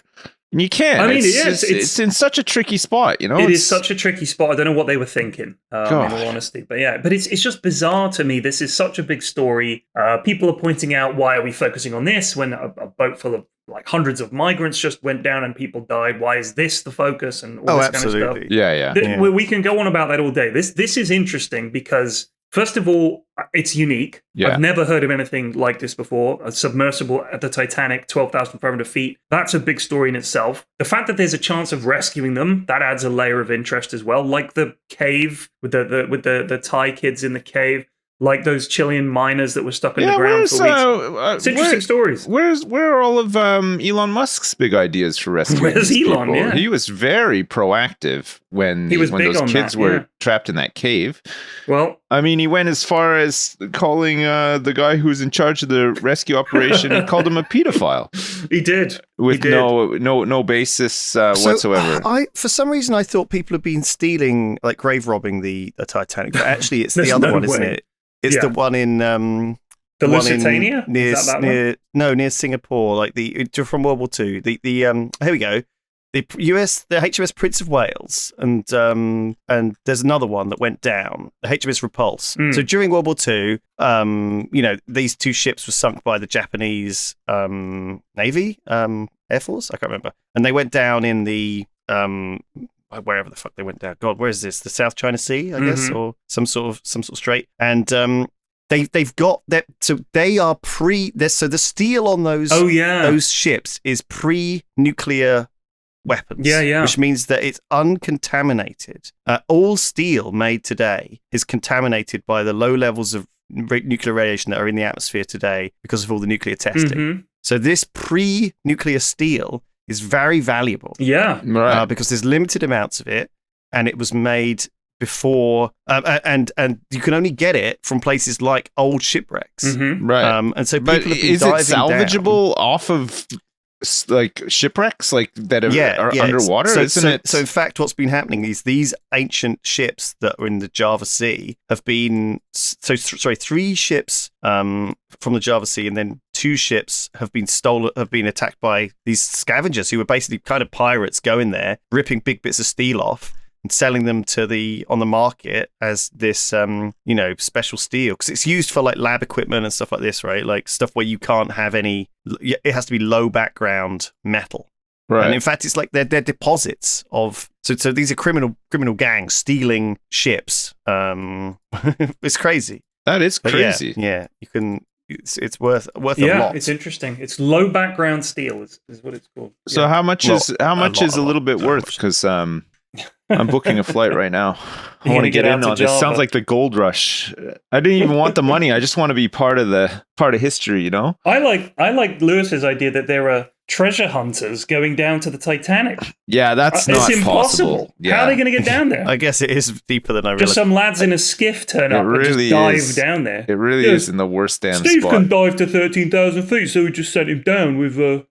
You can't. I mean, it's in such a tricky spot, you know? It is such a tricky spot. I don't know what they were thinking, in all honesty. But yeah, but it's just bizarre to me. This is such a big story. People are pointing out, why are we focusing on this when a boat full of like hundreds of migrants just went down and people died? Why is this the focus and all this absolutely. kind of stuff? Yeah. We can go on about that all day. This is interesting because, first of all, it's unique. Yeah. I've never heard of anything like this before. A submersible at the Titanic, 12,500 feet. That's a big story in itself. The fact that there's a chance of rescuing them, that adds a layer of interest as well. Like the cave with the Thai kids in the cave. Like those Chilean miners that were stuck in the ground for weeks. It's interesting stories. Where are all of Elon Musk's big ideas for rescuing Where's Elon? people? Yeah. He was very proactive when those kids were trapped in that cave. Well, I mean, he went as far as calling the guy who's in charge of the rescue operation, he called him a pedophile. He did. With no basis whatsoever. For some reason, I thought people had been stealing, like grave robbing the Titanic, but actually it's the other one, isn't it? It's the one in the Lusitania? near Singapore, like from World War II. Here we go. The HMS Prince of Wales, and there's another one that went down, the HMS Repulse. So during World War II, these two ships were sunk by the Japanese Navy, Air Force, I can't remember, and they went down in the wherever the fuck they went down. God, where is this? The South China Sea, I guess, or some sort of strait. And they've got that. So they are so the steel on those ships is pre-nuclear weapons. Yeah. Which means that it's uncontaminated. All steel made today is contaminated by the low levels of nuclear radiation that are in the atmosphere today because of all the nuclear testing. So this pre-nuclear steel is very valuable. Yeah. Right. Because there's limited amounts of it, and it was made before, and you can only get it from places like old shipwrecks. Right. And so people have been is it salvageable down. off of like shipwrecks like that are underwater? So in fact, what's been happening is these ancient ships that are in the Java Sea have been 3 ships from the Java Sea, and then 2 ships have been attacked by these scavengers who were basically kind of pirates going there, ripping big bits of steel off and selling them on the market as this special steel, because it's used for like lab equipment and stuff like this, right? Like stuff where you can't have it has to be low background metal. Right. And in fact, it's like they're deposits of. So these are criminal gangs stealing ships. It's crazy. That is crazy. Yeah, you can. It's worth a lot. Yeah, it's interesting. It's low background steel is what it's called. So how much is a little bit worth? Because I'm booking a flight right now. I want to get in on this. Sounds like the gold rush. I didn't even want the money. I just want to be part of history, you know? I like Lewis's idea that there are treasure hunters going down to the Titanic. Yeah, that's not impossible. Possible. Yeah. How are they going to get down there? I guess it is deeper than I realized. Just some lads in a skiff turn up and just dive down there. It really is in the worst damn Steve spot. can dive to 13,000 feet, so we just sent him down with a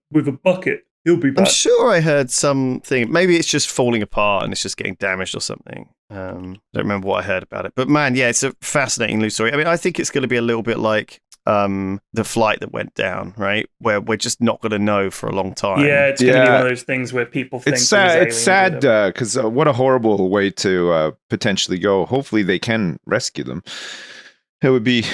bucket. He'll be back. I'm sure I heard something. Maybe it's just falling apart and it's just getting damaged or something. Don't remember what I heard about it. But man, yeah, it's a fascinating news story. I mean, I think it's going to be a little bit like the flight that went down, right? Where we're just not going to know for a long time. Yeah, it's going to be one of those things where people think it's sad because what a horrible way to potentially go. Hopefully they can rescue them. It would be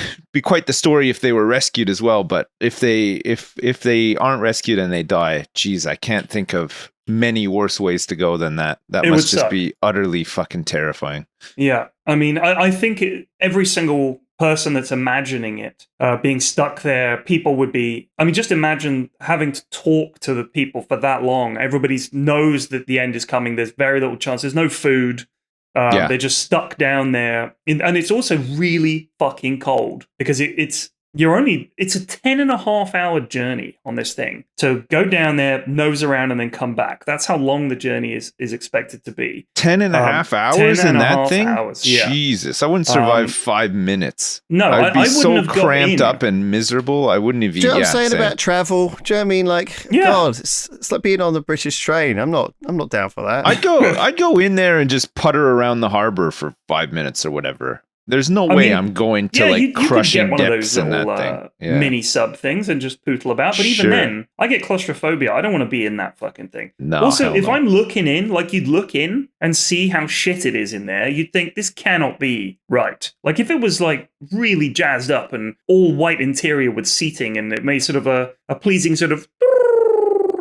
quite the story if they were rescued as well. But if they aren't rescued and they die, geez, I can't think of many worse ways to go than that. That must just be utterly fucking terrifying. Yeah, I mean, I think every single person that's imagining it being stuck there, people would be. I mean, just imagine having to talk to the people for that long. Everybody knows that the end is coming. There's very little chance. There's no food. They're just stuck down there. And it's also really fucking cold because it's a 10.5-hour journey on this thing to go down there, nose around, and then come back. That's how long the journey is expected to be. 10.5 hours in that thing? Hours, yeah. Jesus, I wouldn't survive 5 minutes. No, I'd be so have cramped up and miserable. I wouldn't even. Do you know what I'm saying about travel? Do you know what I mean? Like, God, it's like being on the British train. I'm not down for that. I'd go in there and just putter around the harbor for 5 minutes or whatever. There's no way I'm going to you crushing could get one depths of in those that little thing. mini sub things and just poodle about. But even then, I get claustrophobia. I don't want to be in that fucking thing. No, also, if I'm looking in, like you'd look in and see how shit it is in there, you'd think this cannot be right. Like if it was like really jazzed up and all white interior with seating and it made sort of a pleasing sort of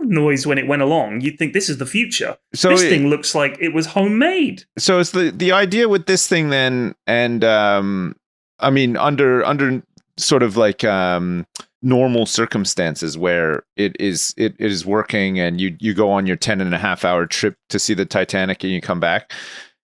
noise when it went along, you'd think this is the future. So this thing looks like it was homemade. So it's the idea with this thing then, and I mean under sort of like normal circumstances where it is working and you go on your 10.5-hour trip to see the Titanic and you come back.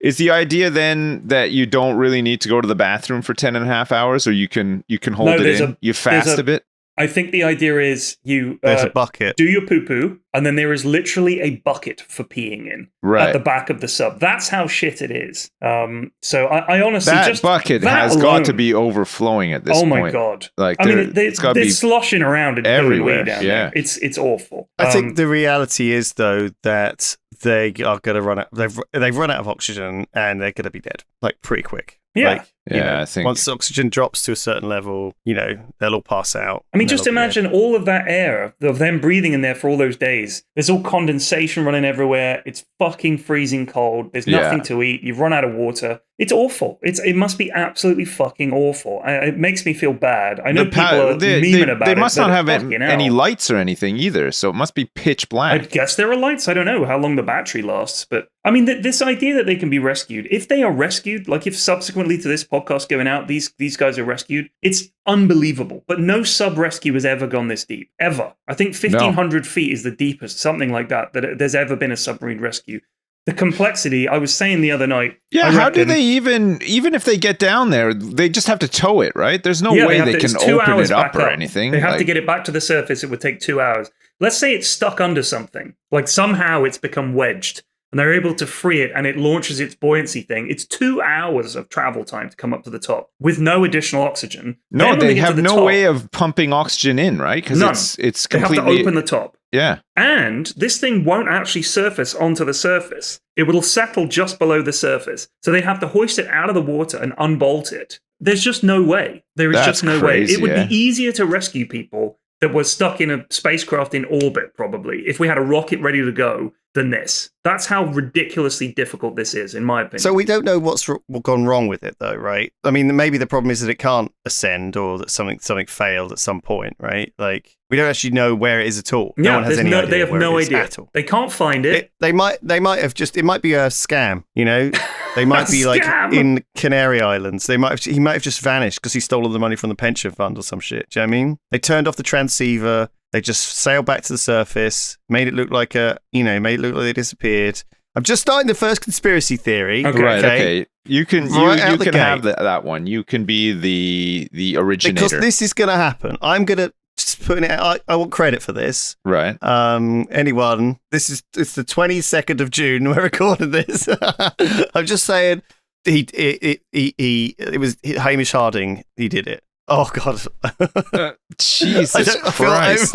Is the idea then that you don't really need to go to the bathroom for 10.5 hours, or you can hold it in? You fast a bit? I think the idea is there's a bucket. Do your poo-poo, and then there is literally a bucket for peeing in at the back of the sub. That's how shit it is. So I honestly that bucket has got to be overflowing at this point. Oh my god! Like I mean, they're sloshing around and everywhere. Way down there. It's awful. I think the reality is though that they are going to run out. They've run out of oxygen and they're going to be dead like pretty quick. Yeah. I think once oxygen drops to a certain level, they'll all pass out. I mean, just imagine all of that air of them breathing in there for all those days. There's all condensation running everywhere. It's fucking freezing cold. There's nothing to eat. You've run out of water. It's awful. It must be absolutely fucking awful. It makes me feel bad. I know people are memeing about it. They must not have any lights or anything either, so it must be pitch black. I guess there are lights. I don't know how long the battery lasts, but I mean, this idea that they can be rescued, if they are rescued, like if subsequently to this podcast going out, these guys are rescued, it's unbelievable. But no sub rescue has ever gone this deep, ever. I think 1,500 feet is the deepest, something like that there's ever been a submarine rescue. The complexity, I was saying the other night. Yeah, how do they even if they get down there, they just have to tow it, right? There's no way they can open it up or anything. They have to get it back to the surface. It would take 2 hours. Let's say it's stuck under something. Like somehow it's become wedged and they're able to free it and it launches its buoyancy thing. It's 2 hours of travel time to come up to the top with no additional oxygen. No, they have no way of pumping oxygen in, right? Because it's completely... They have to open the top. Yeah. And this thing won't actually surface onto the surface. It will settle just below the surface. So they have to hoist it out of the water and unbolt it. There's just no way. There is just no way. It would be easier to rescue people that were stuck in a spacecraft in orbit, probably, if we had a rocket ready to go, than this. That's how ridiculously difficult this is, in my opinion. So we don't know what's gone wrong with it, though, right? I mean, maybe the problem is that it can't ascend, or that something failed at some point, right? Like we don't actually know where it is at all. No one has any idea. They have no idea at all. They can't find it. They might have just. It might be a scam, They might be like in Canary Islands. He might have just vanished because he stole all the money from the pension fund or some shit. Do you know what I mean? They turned off the transceiver. They just sailed back to the surface, made it look like they disappeared. I'm just starting the first conspiracy theory. Okay. You can have that one. You can be the originator. Because this is going to happen. I'm going to just put it out. I want credit for this. Right. Anyone. It's the 22nd of June. We're recording this. I'm just saying it was Hamish Harding. He did it. Oh God! Jesus Christ!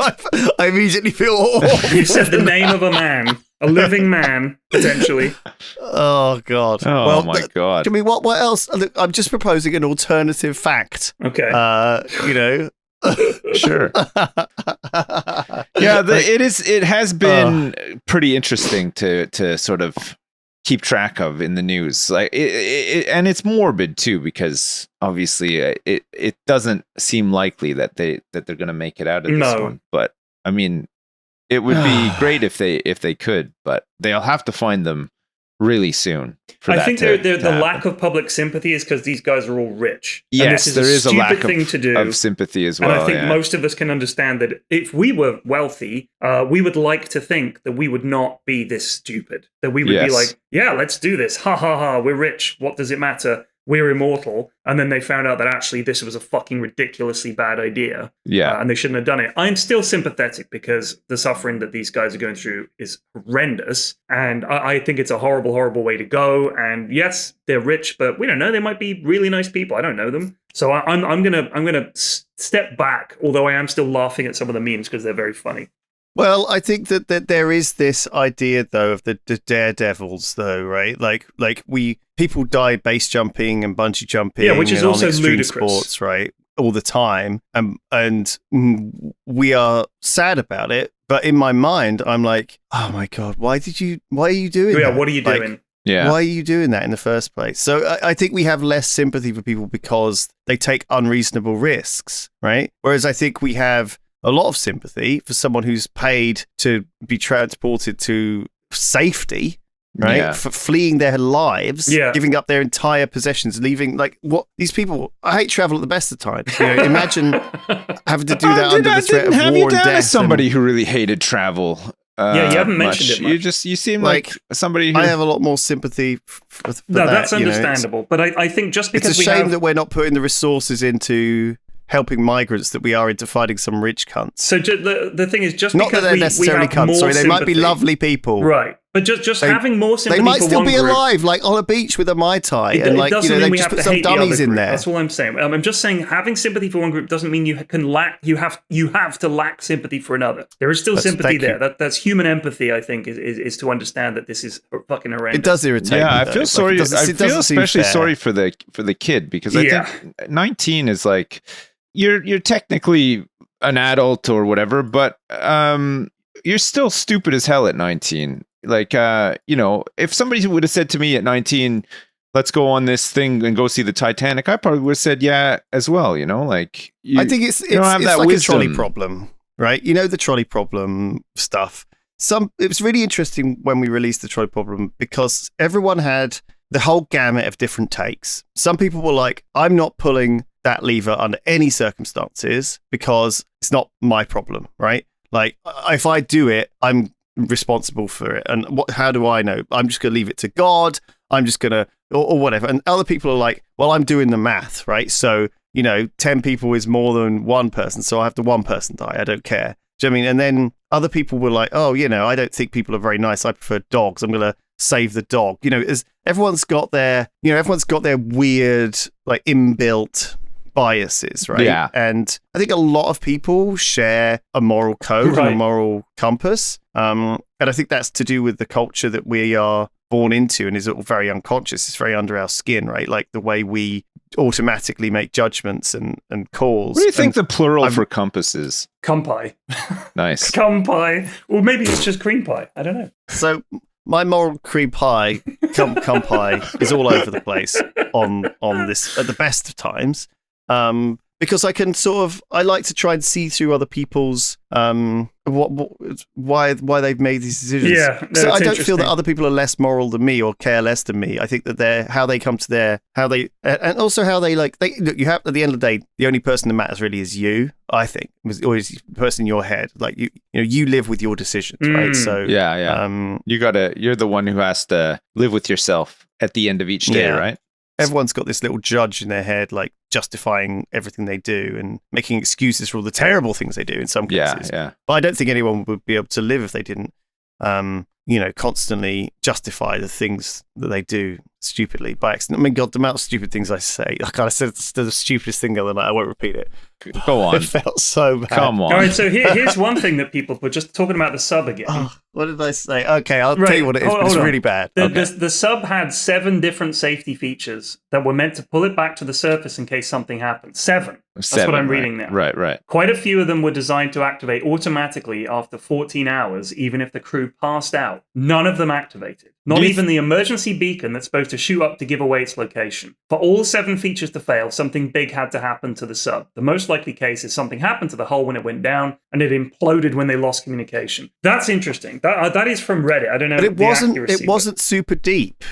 I immediately feel awful. You said the name of a man, a living man, potentially. Oh God! Oh my God! I mean, what else? Look, I'm just proposing an alternative fact. Okay. Sure. Yeah, it has been pretty interesting to sort of keep track of in the news, like and it's morbid too, because obviously it doesn't seem likely that they're going to make it out of this one. But I mean, it would be great if they could, but they'll have to find them really soon. I think the lack of public sympathy is because these guys are all rich. Yes, and there is a lack thing to do. of sympathy as well. And I think most of us can understand that if we were wealthy, we would like to think that we would not be this stupid. That we would be like, yeah, let's do this. Ha ha ha, we're rich. What does it matter? We're immortal. And then they found out that actually this was a fucking ridiculously bad idea. Yeah. And they shouldn't have done it. I'm still sympathetic because the suffering that these guys are going through is horrendous. And I think it's a horrible, horrible way to go. And yes, they're rich, but we don't know. They might be really nice people. I don't know them. So I'm gonna step back, although I am still laughing at some of the memes because they're very funny. Well, I think that there is this idea, though, of the daredevils, though, right? Like people die base jumping and bungee jumping, which is and also on extreme ludicrous. sports, right? All the time, and we are sad about it. But in my mind, I'm like, oh my god, why are you doing that? What are you doing? Yeah. Why are you doing that in the first place? So I think we have less sympathy for people because they take unreasonable risks, right? Whereas I think we have a lot of sympathy for someone who's paid to be transported to safety, right? Yeah. For fleeing their lives, Yeah. giving up their entire possessions, leaving what these people. I hate travel at the best of times. Imagine having to do that under the threat of war and death. As somebody who really hated travel. You haven't mentioned it much. You seem like somebody who... I have a lot more sympathy for that. That's understandable. But I think just because it's a shame that we're not putting the resources into helping migrants that we are into finding some rich cunts. So the thing is, just not because that they're necessarily we have cunts. Sorry, they might be sympathy- lovely people, right? But just having more sympathy, they might for still one be group, alive, like on a beach with a Mai Tai, and it doesn't mean they we just have put to some hate the other dummies in group. there. That's all I'm saying. I'm just saying having sympathy for one group doesn't mean you have to lack sympathy for another. There is still sympathy there. That's human empathy. I think is to understand that this is fucking horrendous. It does irritate. Yeah, me, I though. feel sorry. It doesn't- I it doesn't feel seem especially fair. sorry for the kid because I think 19 is like you're technically an adult or whatever, but you're still stupid as hell at 19. Like, if somebody would have said to me at 19, let's go on this thing and go see the Titanic, I probably would have said, yeah, as well, like... I think it's don't have that like wisdom. a trolley problem, right? The trolley problem stuff. It was really interesting when we released the trolley problem because everyone had the whole gamut of different takes. Some people were like, I'm not pulling that lever under any circumstances because it's not my problem, right? Like, if I do it, I'm responsible for it. And how do I know? I'm just going to leave it to God. I'm just going to, or whatever. And other people are like, well, I'm doing the math, right? So, 10 people is more than one person. So I have to one person die. I don't care. Do you know what I mean? And then other people were like, oh, I don't think people are very nice. I prefer dogs. I'm going to save the dog. Everyone's got their weird, like inbuilt biases, right? Yeah. And I think a lot of people share a moral code and a moral compass. And I think that's to do with the culture that we are born into and is all very unconscious. It's very under our skin, right? Like the way we automatically make judgments and calls. What do you think the plural for compass is? Cumpi. Nice. Cumpi. Or maybe it's just cream pie. I don't know. So my moral cream pie, cum pie, is all over the place on this at the best of times. Because I like to try and see through other people's why they've made these decisions. Yeah, no, so I don't feel interesting. that other people are less moral than me or care less than me. I think that how they come to and also how they look. You have at the end of the day, the only person that matters really is you. I think, or is the person in your head. Like you live with your decisions, right? So Yeah. You're the one who has to live with yourself at the end of each day, right? Everyone's got this little judge in their head, like justifying everything they do and making excuses for all the terrible things they do in some cases. Yeah. But I don't think anyone would be able to live if they didn't, constantly justify the things that they do stupidly by accident. I mean, God, the amount of stupid things I say. Like I said the stupidest thing the other night. I won't repeat it. Go on. It felt so bad. Come on. All right, so here's one thing that people put, just talking about the sub again. Oh, what did I say? Okay, I'll tell you what it is. But it's really bad. The sub had 7 different safety features that were meant to pull it back to the surface in case something happened. 7. That's what I'm reading now. Right. Quite a few of them were designed to activate automatically after 14 hours, even if the crew passed out. None of them activated. Not even the emergency beacon that's supposed to shoot up to give away its location. For all 7 features to fail, something big had to happen to the sub. The most likely case is something happened to the hull when it went down, and it imploded when they lost communication. That's interesting. That is from Reddit. I don't know. But it wasn't super deep.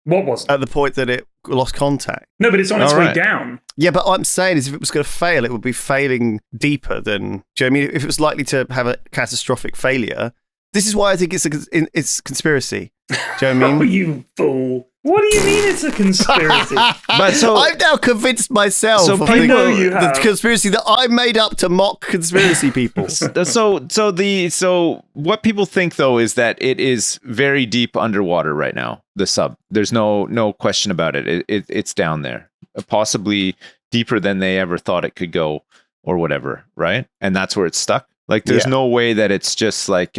What was it? At the point that it lost contact. No, but it's on its way down. Yeah, but what I'm saying is if it was going to fail, it would be failing deeper than... Do you know what I mean? If it was likely to have a catastrophic failure... This is why I think it's conspiracy. Do you know what I mean? Oh, you fool. What do you mean it's a conspiracy? But so I've now convinced myself of the conspiracy that I made up to mock conspiracy people. So what people think though is that it is very deep underwater right now. The sub, there's no question about it. It's down there, possibly deeper than they ever thought it could go, or whatever, right? And that's where it's stuck. Like, there's no way that it's just like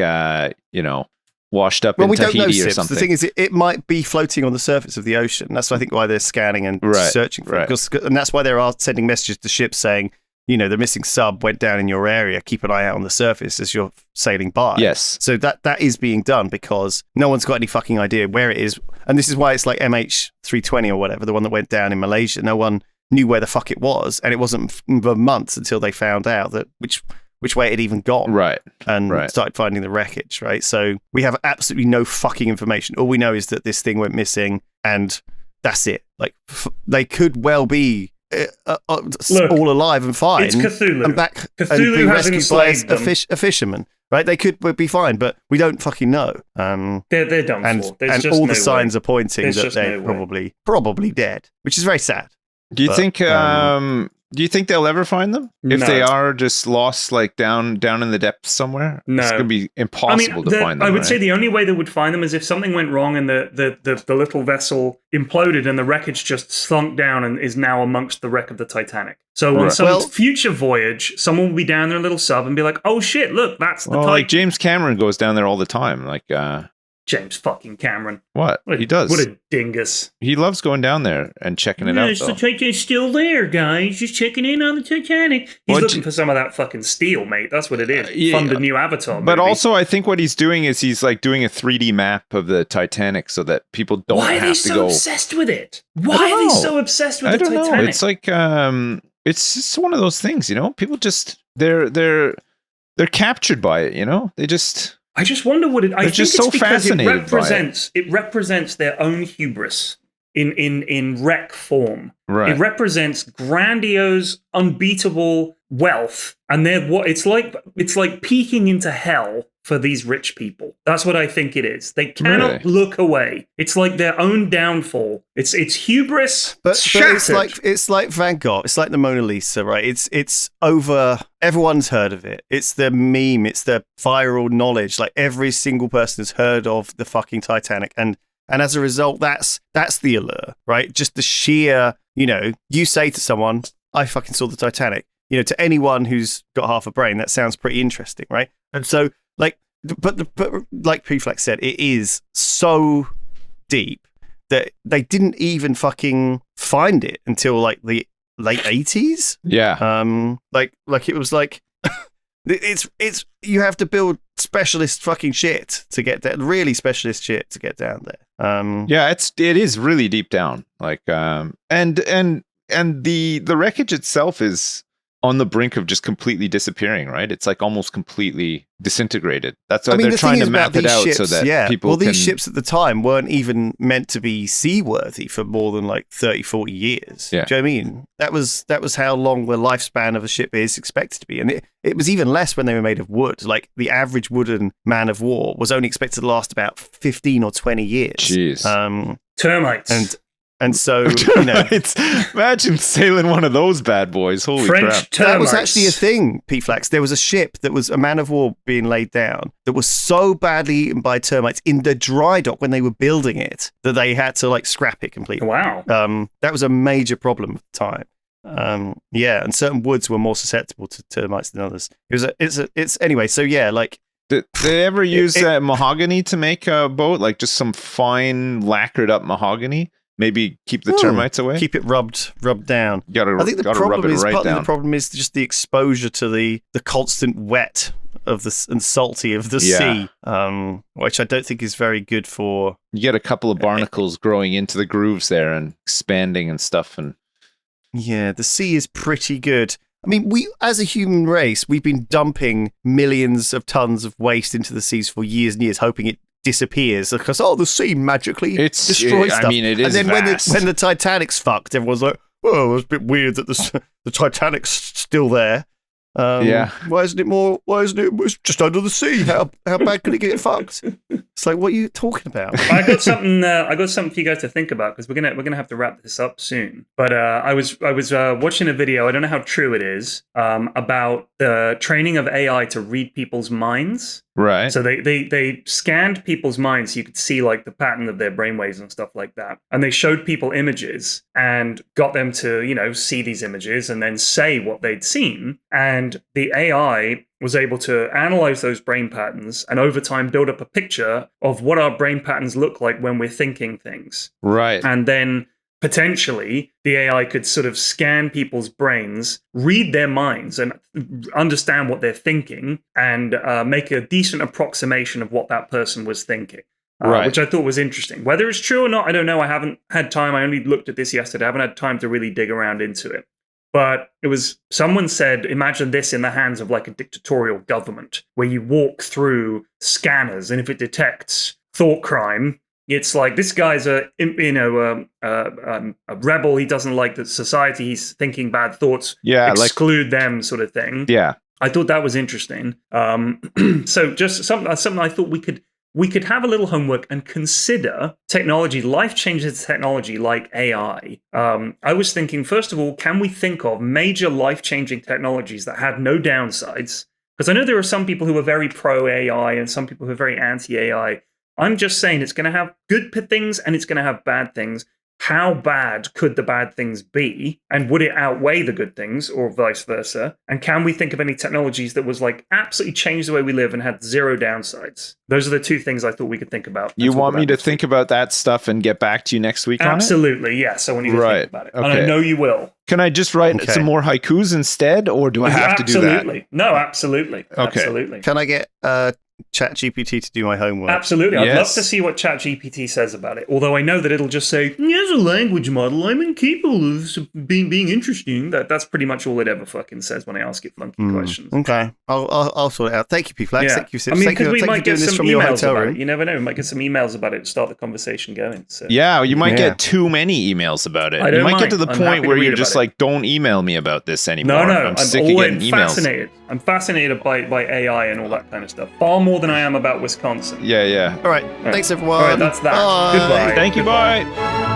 washed up Well, in we don't know, Tahiti or Sibs. something. The thing is, it might be floating on the surface of the ocean. That's, I think, why they're scanning and searching for it. And that's why they are sending messages to ships saying, the missing sub went down in your area. Keep an eye out on the surface as you're sailing by. Yes. So that is being done because no one's got any fucking idea where it is. And this is why it's like MH320 or whatever, the one that went down in Malaysia. No one knew where the fuck it was. And it wasn't for months until they found out that which way it had even gone. Right. And started finding the wreckage, right? So we have absolutely no fucking information. All we know is that this thing went missing and that's it. Like, they could well be all alive and fine. It's Cthulhu. And back Cthulhu and be has rescued by enslaved a fisherman, right? They could be fine, but we don't fucking know. They're done and, for. There's and just all no the signs way. are pointing There's that just they're no way. probably dead, which is very sad. Do you think they'll ever find them? If No. they are just lost, like down in the depths somewhere? No. It's going to be impossible to find them. I would say the only way they would find them is if something went wrong and the little vessel imploded and the wreckage just sunk down and is now amongst the wreck of the Titanic. So on some future voyage, someone will be down their little sub and be like, "Oh shit, look, that's the Titanic." Like James Cameron goes down there all the time. Like James fucking Cameron. What? He does. What a dingus. He loves going down there and checking it out, though. The Titanic's still there, guys. Just checking in on the Titanic. He's looking for some of that fucking steel, mate. That's what it is. Fund a new Avatar movie. But also, I think what he's doing is he's like doing a 3D map of the Titanic so that people don't have to go. Why are they so obsessed with it? Why are they so obsessed with the Titanic? Know. It's like it's just one of those things, People just they're captured by it, They just. I just wonder what it. I think just it's so because fascinated it represents their own hubris in wreck form. Right. It represents grandiose, unbeatable wealth, and it's like peeking into hell for these rich people. That's what I think it is. They cannot look away. It's like their own downfall. It's hubris. But it's like Van Gogh. It's like the Mona Lisa, right? It's over. Everyone's heard of it. It's the meme. It's the viral knowledge. Like every single person has heard of the fucking Titanic, and as a result, that's the allure, right? Just the sheer, you say to someone, "I fucking saw the Titanic." To anyone who's got half a brain, that sounds pretty interesting, right? And so, but like P-Flex said, it is so deep that they didn't even fucking find it until like the late 80s. Yeah. Like it was like it's you have to build specialist fucking shit to get there, really specialist shit to get down there. Yeah, it is really deep down. Like and the wreckage itself is on the brink of just completely disappearing, right? It's like almost completely disintegrated. That's why they're trying to map it out so that people these ships at the time weren't even meant to be seaworthy for more than like 30, 40 years. Yeah. Do you know what I mean? That was how long the lifespan of a ship is expected to be. And it was even less when they were made of wood. Like the average wooden man of war was only expected to last about 15 or 20 years. Jeez. Termites. And so, imagine sailing one of those bad boys. Holy French crap. termites. That was actually a thing, P-Flax. There was a ship that was a man of war being laid down that was so badly eaten by termites in the dry dock when they were building it that they had to like scrap it completely. Wow. That was a major problem at the time. And certain woods were more susceptible to termites than others. It's anyway, so yeah, like. Did they ever use mahogany to make a boat? Like just some fine lacquered up mahogany? Maybe keep the termites away. Keep it rubbed down. I think the problem is the problem is just the exposure to the constant wet of and salty of the sea, which I don't think is very good for. You get a couple of barnacles growing into the grooves there and expanding and stuff, and the sea is pretty good. I mean, we as a human race, we've been dumping millions of tons of waste into the seas for years and years, hoping it disappears because the sea magically destroys stuff. I mean, it is. And then vast. when the Titanic's fucked, everyone's like, "Oh, it's a bit weird that the Titanic's still there." Why isn't it? It's just under the sea. How bad could it get fucked? It's like, what are you talking about? I got something for you guys to think about because we're gonna have to wrap this up soon. But I was watching a video. I don't know how true it is about the training of AI to read people's minds. Right. So they scanned people's minds so you could see like the pattern of their brainwaves and stuff like that. And they showed people images and got them to, see these images and then say what they'd seen. And And the AI was able to analyze those brain patterns and over time build up a picture of what our brain patterns look like when we're thinking things. Right. And then potentially the AI could sort of scan people's brains, read their minds, and understand what they're thinking, and make a decent approximation of what that person was thinking. Right. Which I thought was interesting. Whether it's true or not, I don't know. I haven't had time. I only looked at this yesterday. I haven't had time to really dig around into it. But it was, someone said, imagine this in the hands of like a dictatorial government where you walk through scanners, and if it detects thought crime, it's like, this guy's a rebel. He doesn't like the society. He's thinking bad thoughts. Yeah, exclude them, sort of thing. Yeah, I thought that was interesting. So just something I thought we could have a little homework and consider technology, life-changing technology like AI. I was thinking, first of all, can we think of major life-changing technologies that had no downsides? Because I know there are some people who are very pro-AI and some people who are very anti-AI. I'm just saying it's going to have good things and it's going to have bad things. How bad could the bad things be? And would it outweigh the good things or vice versa? And can we think of any technologies that was like absolutely changed the way we live and had zero downsides? Those are the two things I thought we could think about. You want me to think about that stuff and get back to you next week on it? Absolutely, yes. I want you to think about it. Okay. And I know you will. Can I just write some more haikus instead, or do I have to do that? Absolutely. No, absolutely. Okay. Absolutely. Can I get ChatGPT to do my homework? Absolutely. I'd love to see what ChatGPT says about it. Although I know that it'll just say, here's a language model. I'm incapable of being interesting. That's pretty much all it ever fucking says when I ask it funky questions. Okay. I'll sort it out. Thank you, P-Flax. Yeah. Thank you. I mean, because we might get some emails about room. it. You never know. We might get some emails about it to start the conversation going. So. Yeah, you might get too many emails about it. You might get to the point where you're just like, don't email me about this anymore. No, I'm sick of getting emails. Fascinated. I'm fascinated by AI and all that kind of stuff. Far more than I am about Wisconsin. Yeah. All right. Thanks, everyone. All right, that's that. Bye. Goodbye. Thank you. Bye.